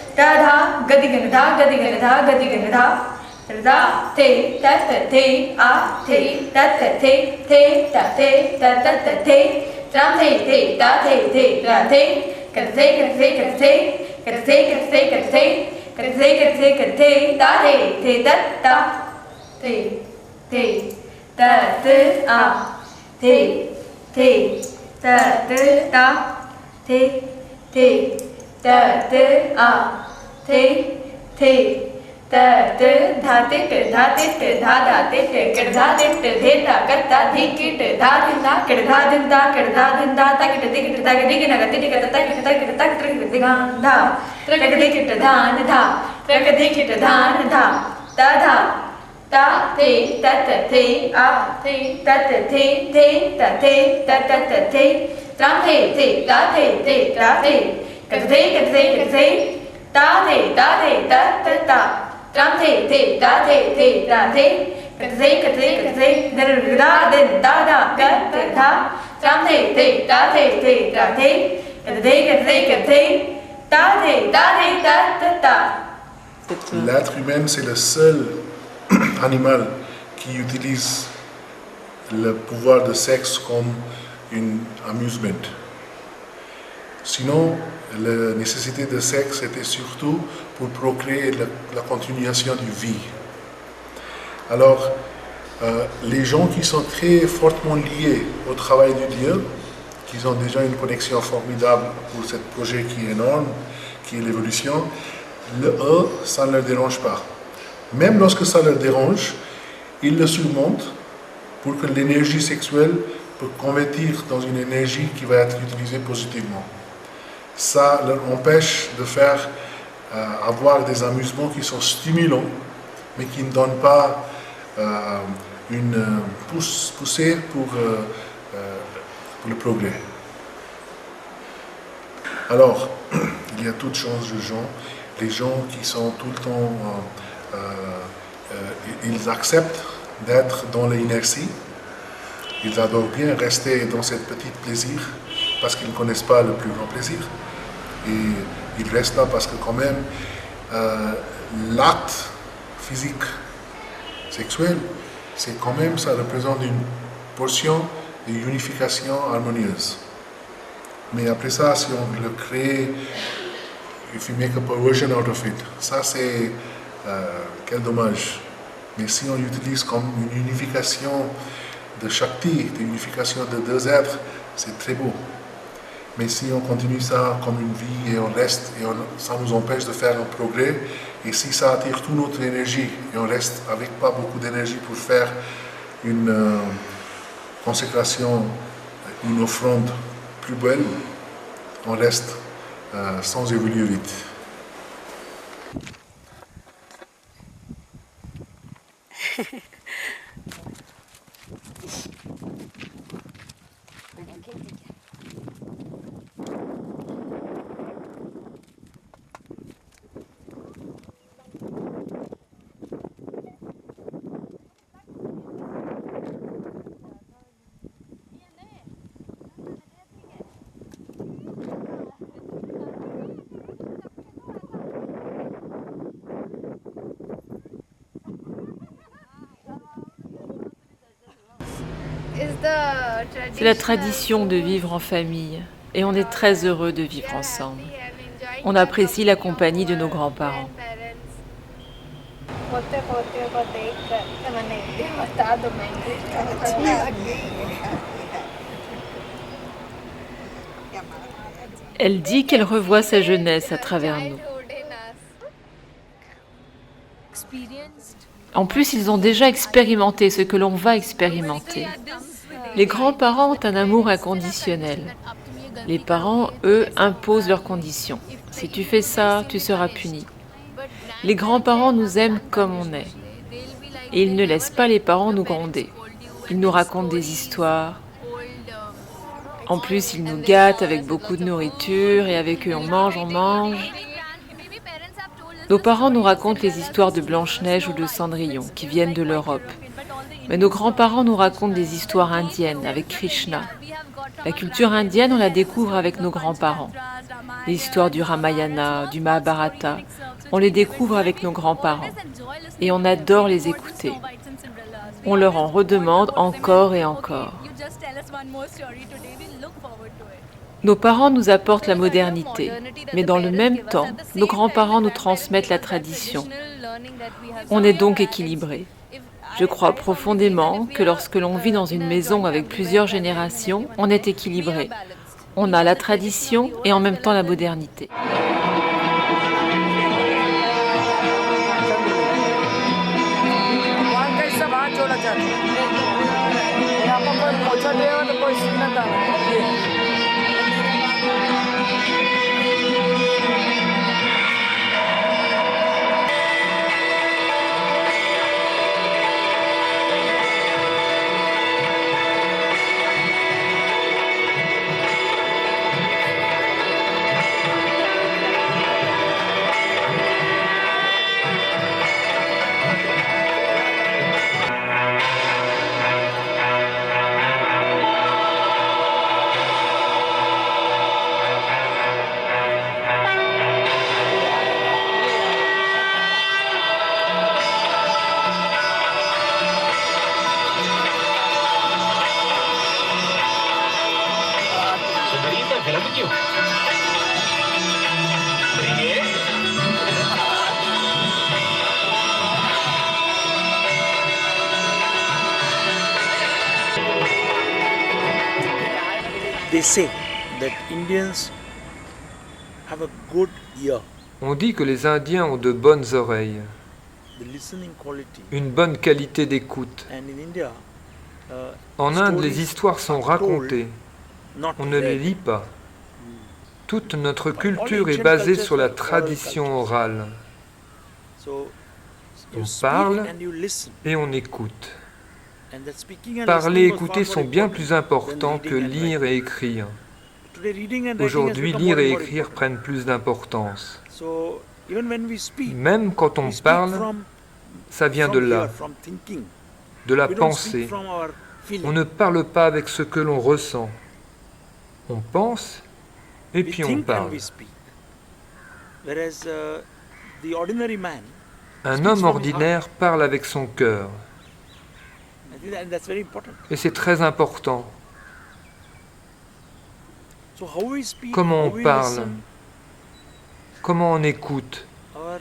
dha, gadigan, dha, da, te, tat, te, a, te, tat, te, ta, te, ta, tat, te, tram, te, da, te, ra, te, kar, te, da, te, tat, ta, te, ta, te, a, te, ta, te, ta, te, ta, te, a, te, da, dha, tit, dha, tit, kadha, tit, dheta, katta, dhikit, dha, dinda, kadha, dinda, takit, dikit, digina, gatika, takit, digan, dha, trakadikit, dhan, dha, trakadikit, dhan, dha, da, ta, te, tat, te, a, te, tat, te, ta, te, tat, te, tram, te, da, te, tra, te, kadhe, ta, te, ta, ta, tram, te, da, te, ra, te, kadhe, da, din, da, tram, te, da, te, ra, te, kadhe, da, ta.
L'être humain, c'est le seul animal qui utilise le pouvoir de sexe comme un amusement. Sinon, la nécessité de sexe était surtout pour procréer la continuation du vie. Alors, les gens qui sont très fortement liés au travail de Dieu, qui ont déjà une connexion formidable pour ce projet qui est énorme, qui est l'évolution, eux, ça ne leur dérange pas. Même lorsque ça leur dérange, ils le surmontent pour que l'énergie sexuelle peut convertir dans une énergie qui va être utilisée positivement. Ça leur empêche de faire avoir des amusements qui sont stimulants, mais qui ne donnent pas une poussée pour pour le progrès. Alors, il y a toutes choses de gens, les gens qui sont tout le temps, ils acceptent d'être dans l'inertie, ils adorent bien rester dans ce petit plaisir parce qu'ils ne connaissent pas le plus grand plaisir. Et ils restent là parce que quand même, l'acte physique, sexuel, c'est quand même, ça représente une portion de unification harmonieuse. Mais après ça, si on le crée, if you make a perversion out of it, ça c'est, quel dommage. Mais si on l'utilise comme une unification de Shakti, une unification de deux êtres, c'est très beau. Mais si on continue ça comme une vie et on reste, et ça nous empêche de faire un progrès, et si ça attire toute notre énergie, et on reste avec pas beaucoup d'énergie pour faire une consécration, une offrande plus belle, on reste sans évoluer vite.
C'est la tradition de vivre en famille et on est très heureux de vivre ensemble. On apprécie la compagnie de nos grands-parents. Elle dit qu'elle revoit sa jeunesse à travers nous. En plus, ils ont déjà expérimenté ce que l'on va expérimenter. Les grands-parents ont un amour inconditionnel. Les parents, eux, imposent leurs conditions. Si tu fais ça, tu seras puni. Les grands-parents nous aiment comme on est. Et ils ne laissent pas les parents nous gronder. Ils nous racontent des histoires. En plus, ils nous gâtent avec beaucoup de nourriture et avec eux on mange. Nos parents nous racontent les histoires de Blanche-Neige ou de Cendrillon qui viennent de l'Europe. Mais nos grands-parents nous racontent des histoires indiennes avec Krishna. La culture indienne, on la découvre avec nos grands-parents. Les histoires du Ramayana, du Mahabharata, on les découvre avec nos grands-parents. Et on adore les écouter. On leur en redemande encore et encore. Nos parents nous apportent la modernité, mais dans le même temps, nos grands-parents nous transmettent la tradition. On est donc équilibrés. Je crois profondément que lorsque l'on vit dans une maison avec plusieurs générations, on est équilibré. On a la tradition et en même temps la modernité.
They say that Indians have a good ear.
On dit que les Indiens ont de bonnes oreilles,
The listening quality.
une bonne qualité d'écoute.
And in India,
En Inde, les
stories
histoires sont
are told,
racontées,
not
on ne les
read.
lit pas. Toute notre culture est basée sur la tradition orale.
So you
On
speak
parle
and you listen.
et on écoute.
And that speaking and
Parler et
listening was
écouter
far
sont
more
bien
important
plus importants
than the
que
reading and
lire
writing.
et écrire.
Today, reading and writing has
Aujourd'hui,
become
lire
more
et
and more
écrire
important.
prennent plus d'importance.
So, even when we speak,
Même quand on
we speak
parle,
from,
ça vient de
from here,
là,
from thinking.
de la
We don't speak
pensée.
from our feeling.
On ne parle pas avec ce que l'on ressent. On pense et
We
puis on
think and
parle.
we speak. Whereas the ordinary man,
Un homme ordinaire parle avec son cœur.
I think that's very important.
Et c'est très important.
So how we speak,
Comment
how
on
we
parle,
listen,
comment on écoute.
our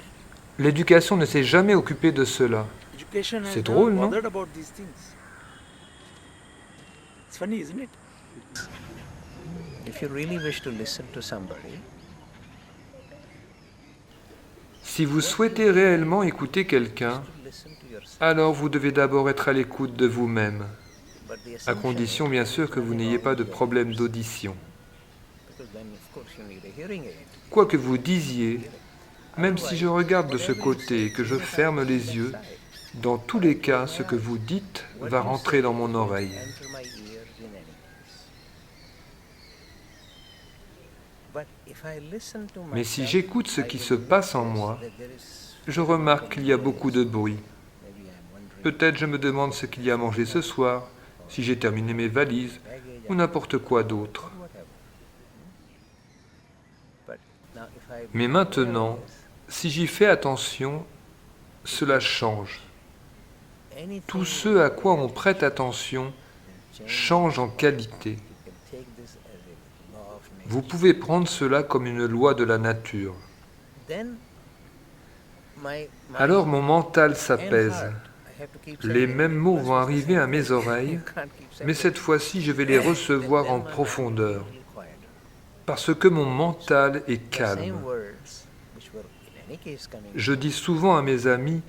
L'éducation ne s'est jamais occupée de cela.
education has
C'est
never
drôle, non?
bothered about these things. It's funny, isn't it?
If you really wish to listen to somebody,
Si vous souhaitez réellement écouter quelqu'un,
listen to yourself.
alors vous devez d'abord être à l'écoute de vous-même,
But the
à
assumption
condition bien sûr que vous n'ayez pas de problème d'audition.
because then of course you need a hearing aid.
Quoi que vous disiez, même si je regarde de ce côté et que je ferme les yeux, dans tous les cas, ce que vous dites va rentrer dans mon oreille.
Enter my ears in any case. But if I listen to
Mais si
myself,
j'écoute ce
I
qui
will
se passe en
notice
moi,
that there is
je remarque qu'il y a beaucoup de bruit.
maybe I'm wondering
Peut-être je me demande ce qu'il y a à manger ce soir, si j'ai terminé mes valises,
baggage
ou n'importe quoi d'autre.
or whatever. But now if I
Mais maintenant, si j'y fais attention, cela change.
anything
Tout ce à quoi on prête attention change en qualité.
you can take this as a law of nature.
Vous pouvez prendre cela comme une loi de la nature.
Then my
Alors mon mental
and
s'apaise.
heart, I have to keep
Les
saying,
mêmes mots
"Plus
vont
it's the
arriver
same
à mes
thing."
oreilles,
You can't keep saying
mais cette fois-ci je vais les recevoir en profondeur, parce que mon mental est calme. Je dis souvent à mes amis,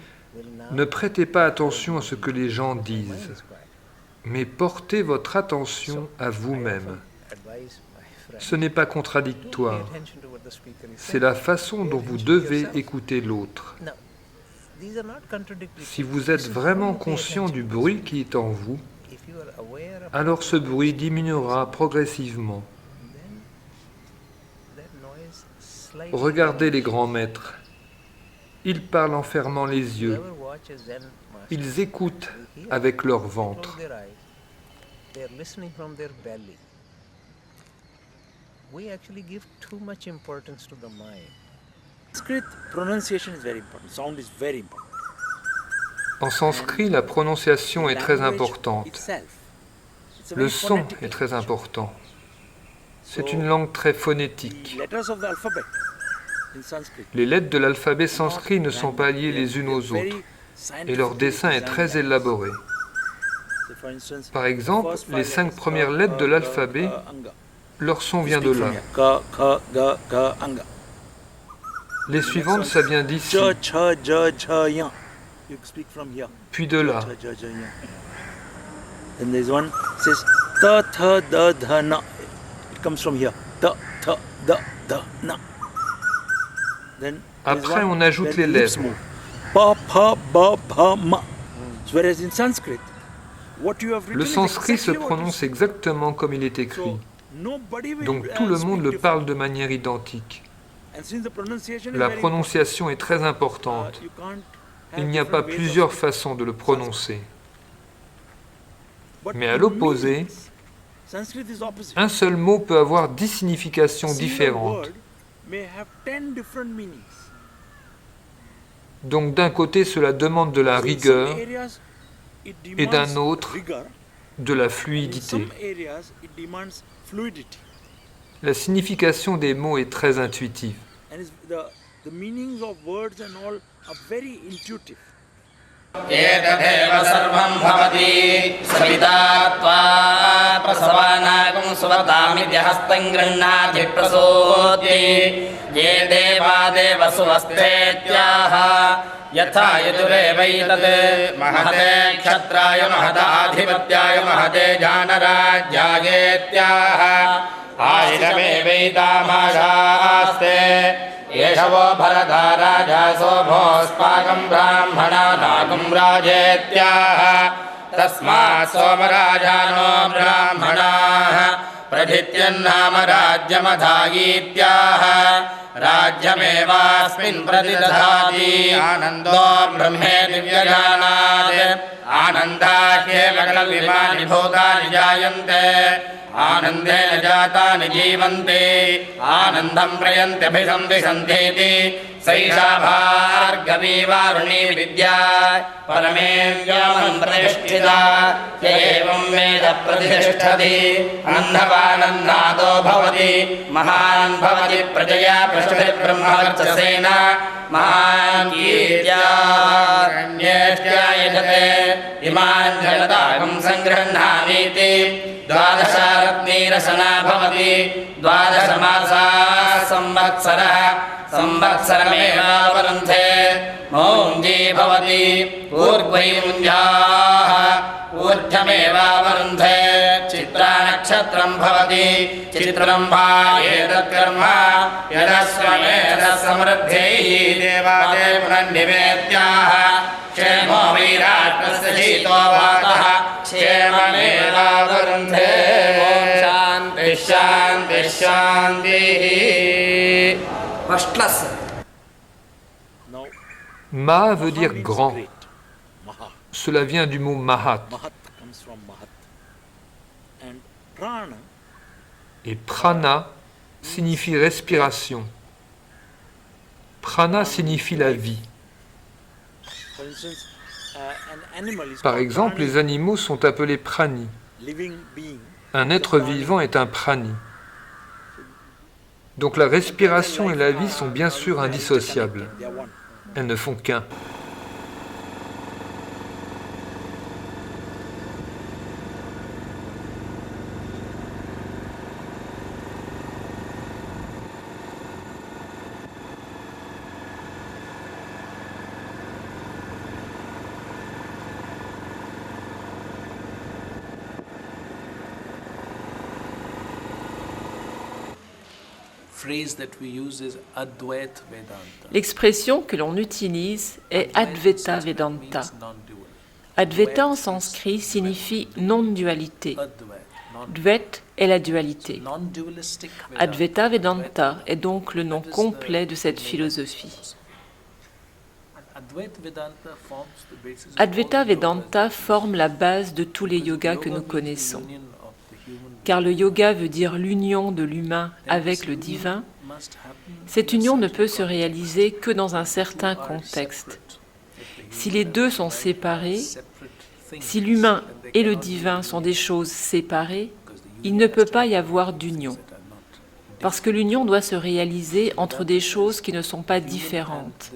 ne prêtez pas attention à ce que les gens disent, mais portez votre attention à vous-même. Ce n'est pas contradictoire, c'est la façon dont vous devez écouter l'autre. Si vous êtes vraiment conscient du bruit qui est en vous, alors ce bruit diminuera progressivement. Regardez les grands maîtres. Ils parlent en fermant les yeux. Ils écoutent avec leur ventre.
Sanskrit pronunciation is very important. Sound is very important.
En sanskrit, la prononciation est très
Language
importante.
itself, it's a
Le
very
son
phonetic
est très
language.
important. C'est une langue très
The
phonétique.
letters of the alphabet in Sanskrit
Les lettres de l'alphabet sanskrit ne sont pas liées les unes aux autres, et leur dessin est très élaboré. Par exemple, les 5 premières lettres de l'alphabet, leur son vient de là.
Ka, kha, ga, ga, anga.
Les suivantes, ça vient d'ici,
Cha, cha, ja, ja, ya. You speak from here.
puis de là.
Cha, ja, ja, ya. Then there's one says ta, tha, da, dha, na. It comes from here. Ta, tha, da, na. Then there's
Après,
one
on ajoute
where
les
the lips
lèvres.
move. Pa, pa, ba, pa, ma. Whereas in Sanskrit, what you have written
Le
is
sanskrit se
exactly what
prononce
you say.
exactement comme il est écrit.
So, nobody will,
Donc tout le monde
speak
le
different.
parle de manière identique.
And since the pronunciation is
La
very
prononciation est très
important,
importante.
you can't have
Il n'y a pas
different ways of
plusieurs
speaking.
façons de le prononcer.
But
Mais à
in
l'opposé,
meanings, Sanskrit is opposite.
un seul mot peut avoir 10 significations
A single
différentes.
word may have 10 different meanings.
Donc d'un côté, cela demande de la
So in some
rigueur,
areas, it
et d'un
demands
autre,
rigor.
de la
In
fluidité.
some areas, it demands fluidity.
La signification des mots est très intuitive.
And the meanings of words and all are very intuitive.
एतदेव सर्वं भवति सविता त्वा प्रसवानागं सुवतामिति हस्तं गृह्णाति प्रसूति ये देवा देवसुवस्तेत्याह यथा यजुरेवैतत् महते क्षत्राय महदाधिपत्याय महते जानराज्यायेत्याह आशिषमेवैतामाशास्ते एष वो भरता राजा सोभोस्पाकं ब्राह्मणानाकं राजेत्याह तस्मात् सोमराजानो ब्राह्मणाः प्रथित्यन्नाम राज्यमधायीत्याह राज्यमेवास्मिन् प्रतिदधाति आनन्दो ब्रह्मेति व्यजानात् आनन्दाह्येव खल्विमानि भूतानि जायन्ते आनन्देन जातानि जीवन्ति आनन्दं प्रयन्त्यभिसन्धिसन्धेति सैषा भार्गवी वारुणी विद्या परमे व्योमं प्रतिष्ठिता य एवं वेद प्रतिष्ठति अन्धवानन्नादो भवति महान् भवति प्रजया पृष्ठब्रह्मवर्चसेन महान् कीर्त्यान्येष्ट्यायजते इमान् जनतागं सङ्गृह्णामीति द्वादशारत्नीरसना भवति द्वादशमासाः संवत्सरः संवत्सरमेवावरुन्धे मौञ्जी भवति ऊर्ध्वै मुञ्जाः ऊर्ध्वमेवावरुन्धे चित्रानक्षत्रं भवति चित्रं वा एतत्कर्म यदस्वमेधः समृद्ध्यैः देवादेवनन्निवेद्याः क्षेमो वैराट्यस्य शीतो वातः क्षेममेवावरुन्धे शान्तिः शान्तिः शान्तिः.
First class.
Now,
Ma veut dire grand.
great. Maha.
Cela vient du mot mahat.
Mahat comes from Mahat. And Prana
Et prana signifie respiration. Prana signifie la vie.
For instance, an animal is
Par
called
exemple,
prani,
les animaux sont appelés prani.
living being.
Un être vivant est un prani. Donc la respiration et la vie sont bien sûr indissociables.
They are one.
Elles ne font qu'un.
Phrase that we use is Advaita Vedanta.
L'expression que l'on utilise est Advaita Vedanta.
Means non-dual.
Advaita en sanskrit signifie non-dualité. Dvait est la dualité.
Non-dualistic
Advaita Vedanta est donc le nom complet de cette philosophie.
Advaita Vedanta forms the basis of
Advaita
all the
Vedanta forme la base de tous les yogas que nous
yoga means the
connaissons.
union of the human
Car le yoga veut dire l'union de l'humain avec le divin.
must happen
Cette union ne peut se réaliser que dans un certain contexte. Si les deux sont séparés, si l'humain et le divin sont des choses séparées, il ne peut pas y avoir d'union. Parce que l'union doit se réaliser entre des choses qui ne sont pas différentes.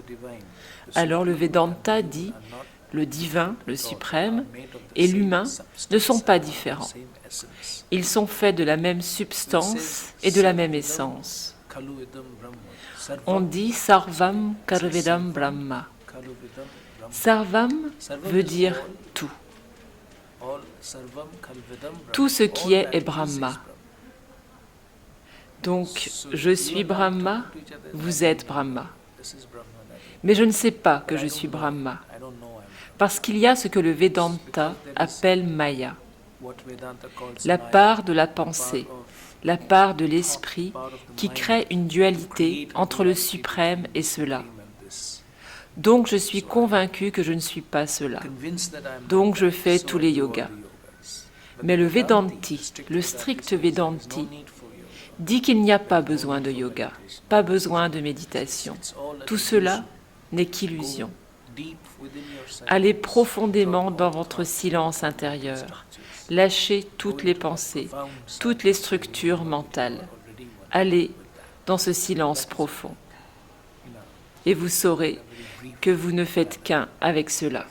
Alors le Vedanta dit, le divin, le suprême, et l'humain ne sont pas différents. Ils sont faits de la même substance et de la même essence. On dit Sarvam Karvedam Brahma. Sarvam veut dire tout. Tout ce qui est Brahma. Donc, je suis Brahma, vous êtes Brahma. Mais je ne sais pas que je suis Brahma, parce qu'il y a ce que le Vedanta appelle Maya, la part de la pensée, la part de l'esprit qui crée une dualité entre le suprême et cela. Donc je suis convaincu que je ne suis pas cela. Donc je fais tous les yogas. Mais le Vedanti, le strict Vedanti, dit qu'il n'y a pas besoin de yoga, pas besoin de méditation. Tout cela n'est qu'illusion. Allez profondément dans votre silence intérieur. Lâchez toutes les pensées, toutes les structures mentales. Allez dans ce silence profond. Et vous saurez que vous ne faites qu'un avec cela.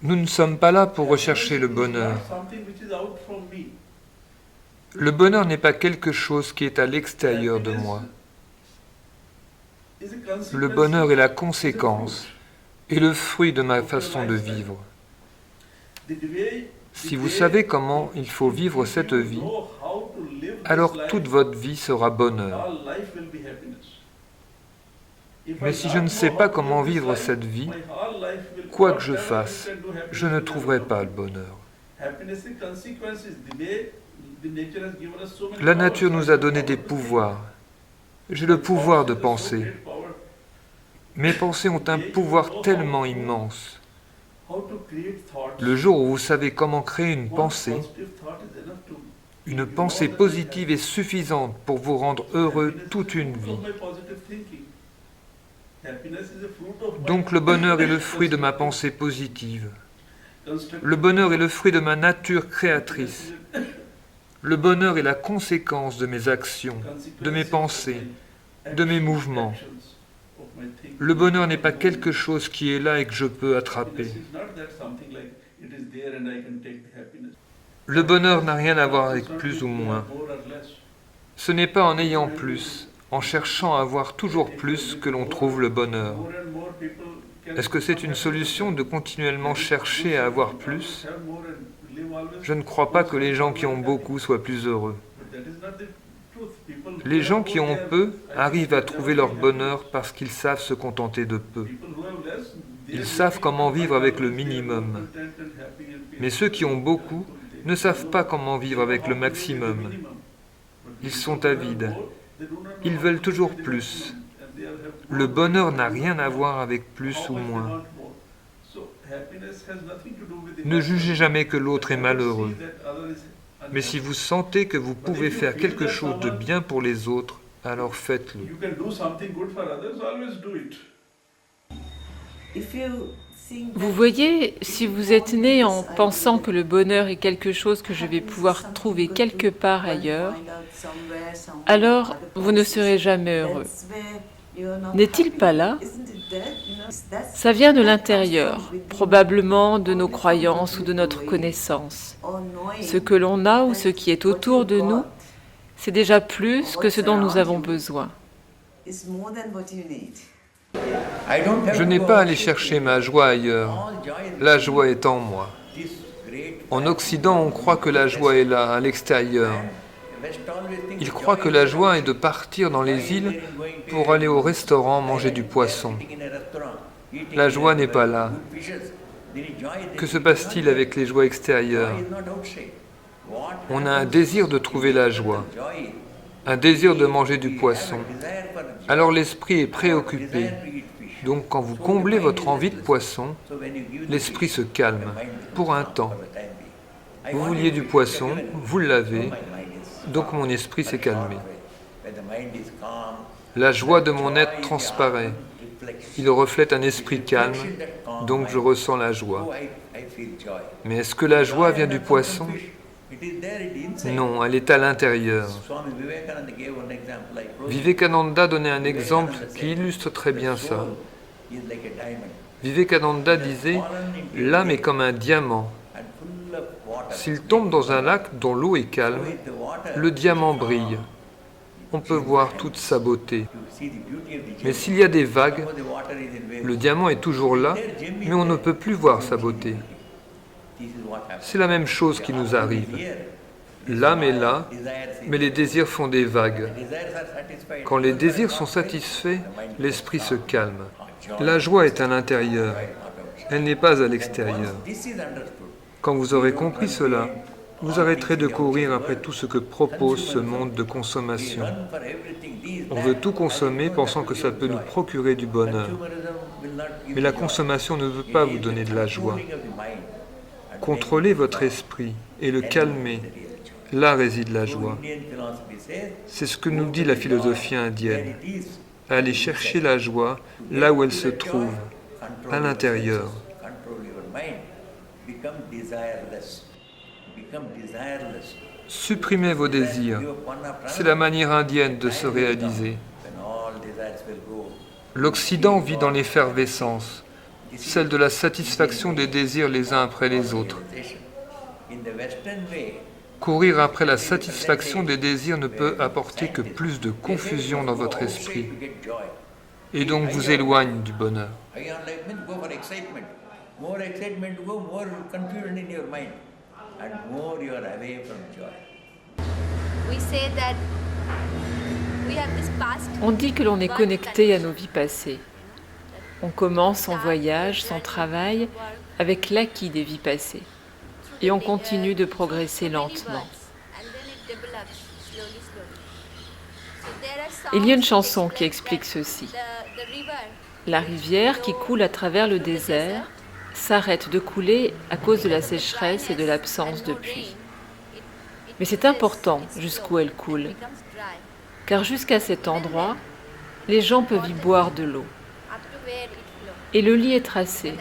Nous ne sommes pas là pour rechercher le bonheur. Le bonheur n'est pas quelque chose qui est à l'extérieur de moi. Le bonheur est la conséquence et le fruit de ma façon de vivre. Si vous savez comment il faut vivre cette vie, alors toute votre vie sera bonheur. Mais si je ne sais pas comment vivre cette vie, quoi que je fasse, je ne trouverai pas le bonheur. La nature nous a donné des pouvoirs. J'ai le pouvoir de penser. Mes pensées ont un pouvoir tellement immense. Le jour où vous savez comment créer une pensée positive est suffisante pour vous rendre heureux toute une vie. Donc le bonheur est le fruit de ma pensée positive. Le bonheur est le fruit de ma nature créatrice. Le bonheur est la conséquence de mes actions, de mes pensées, de mes mouvements. Le bonheur n'est pas quelque chose qui est là et que je peux attraper. Le bonheur n'a rien à voir avec plus ou moins. Ce n'est pas en ayant plus, en cherchant à avoir toujours plus que l'on trouve le bonheur. Est-ce que c'est une solution de continuellement chercher à avoir plus? Je ne crois pas que les gens qui ont beaucoup soient plus heureux. Les gens qui ont peu arrivent à trouver leur bonheur parce qu'ils savent se contenter de peu. Ils savent comment vivre avec le minimum. Mais ceux qui ont beaucoup ne savent pas comment vivre avec le maximum. Ils sont avides. Ils veulent toujours plus. Le bonheur n'a rien à voir avec plus ou moins. Ne jugez jamais que l'autre est malheureux. Mais si vous sentez que vous pouvez faire quelque chose de bien pour les autres, alors faites-le.
Vous voyez, si vous êtes né en pensant que le bonheur est quelque chose que je vais pouvoir trouver quelque part ailleurs, alors vous ne serez jamais heureux. N'est-il pas là? Ça vient de l'intérieur, probablement de nos croyances ou de notre connaissance. Ce que l'on a ou ce qui est autour de nous, c'est déjà plus que ce dont nous avons besoin.
Je n'ai pas à aller chercher ma joie ailleurs. La joie est en moi. En Occident, on croit que la joie est là, à l'extérieur. Ils croient que la joie est de partir dans les îles pour aller au restaurant manger du poisson. La joie n'est pas là. Que se passe-t-il avec les joies extérieures? On a un désir de trouver la joie, un désir de manger du poisson. Alors l'esprit est préoccupé. Donc quand vous comblez votre envie de poisson, l'esprit se calme, pour un temps. Vous vouliez du poisson, vous l'avez, donc mon esprit s'est calmé. La joie de mon être transparaît. Il reflète un esprit calme, donc je ressens la joie. Mais est-ce que la joie vient du poisson? Non, elle est à l'intérieur. Vivekananda donnait un exemple qui illustre très bien ça. Vivekananda disait « L'âme est comme un diamant. S'il tombe dans un lac dont l'eau est calme, le diamant brille. On peut voir toute sa beauté. Mais s'il y a des vagues, le diamant est toujours là, mais on ne peut plus voir sa beauté. C'est la même chose qui nous arrive. L'âme est là, mais les désirs font des vagues. Quand les désirs sont satisfaits, l'esprit se calme. La joie est à l'intérieur, elle n'est pas à l'extérieur. Quand vous aurez compris cela, vous arrêterez de courir après tout ce que propose ce monde de consommation. On veut tout consommer pensant que ça peut nous procurer du bonheur. Mais la consommation ne veut pas vous donner de la joie. Contrôlez votre esprit et le calmer. Là réside la joie. C'est ce que nous dit la philosophie indienne. Allez chercher la joie là où elle se trouve, à l'intérieur. Supprimez vos désirs. C'est la manière indienne de se réaliser. L'Occident vit dans l'effervescence, celle de la satisfaction des désirs les uns après les autres. Courir après la satisfaction des désirs ne peut apporter que plus de confusion dans votre esprit et donc vous éloigne du bonheur.
On dit que l'on est connecté à nos vies passées. On commence son voyage, son travail, avec l'acquis des vies passées. Et on continue de progresser lentement. Il y a une chanson qui explique ceci. La rivière qui coule à travers le désert s'arrête de couler à cause de la sécheresse et de l'absence de pluie. Mais c'est important jusqu'où elle coule, car jusqu'à cet endroit, les gens peuvent y boire de l'eau. Et le lit est tracé.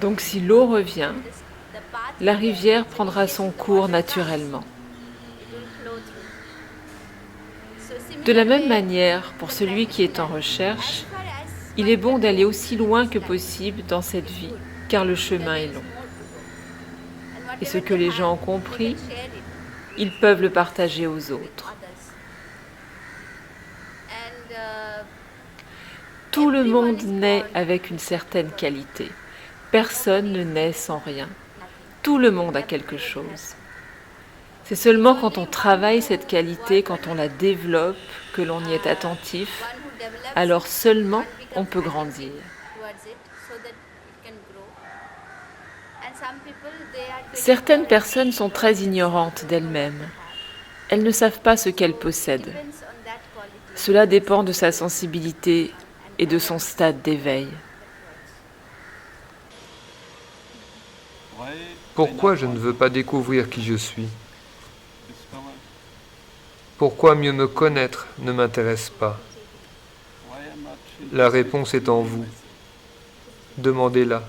Donc si l'eau revient, la rivière prendra son cours naturellement. De la même manière, pour celui qui est en recherche, il est bon d'aller aussi loin que possible dans cette vie, car le chemin est long. Et ce que les gens ont compris, ils peuvent le partager aux autres. Tout le monde naît avec une certaine qualité. Personne ne naît sans rien. Tout le monde a quelque chose. C'est seulement quand on travaille cette qualité, quand on la développe, que l'on y est attentif, alors seulement on peut grandir. Certaines personnes sont très ignorantes d'elles-mêmes. Elles ne savent pas ce qu'elles possèdent. Cela dépend de sa sensibilité et de son stade d'éveil.
Pourquoi je ne veux pas découvrir qui je suis? Pourquoi mieux me connaître ne m'intéresse pas? La réponse est en vous. Demandez-la.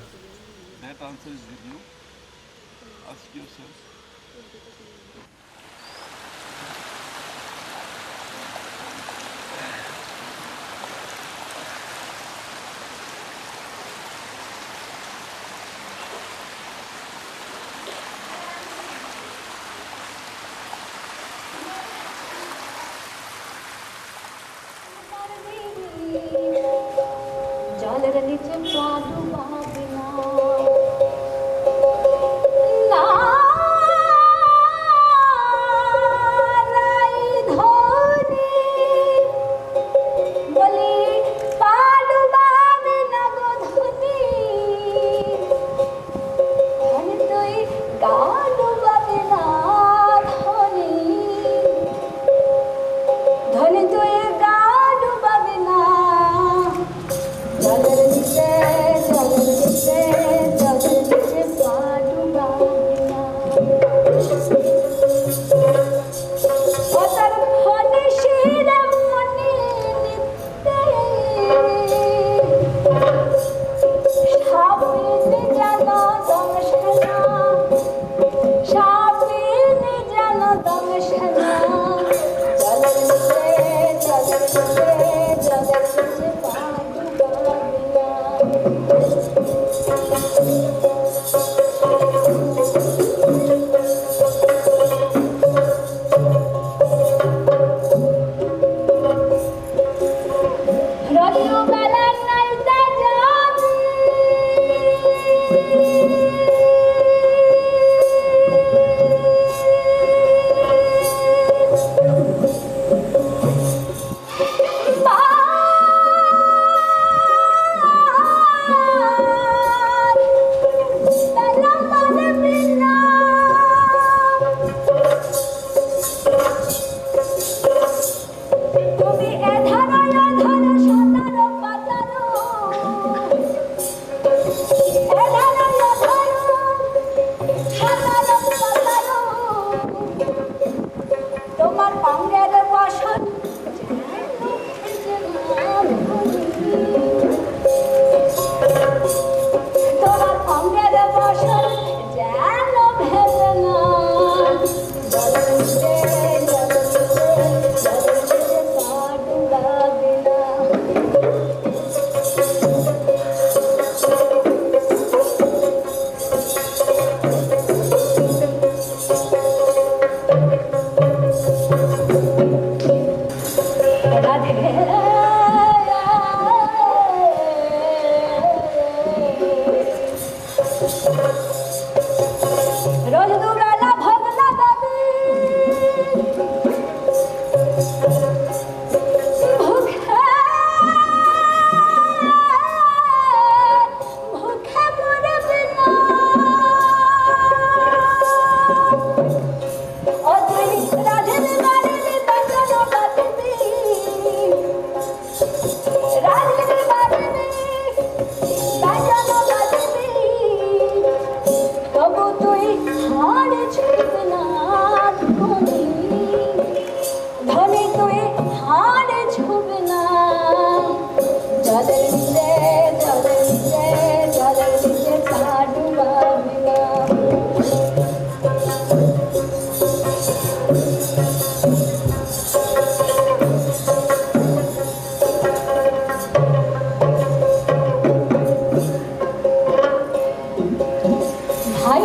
ছুটনা ধনি ধনি তুই হারে ছুবে না জলের নিচে জলের নিচে জলের নিচে পা ডুবাবি না ভাই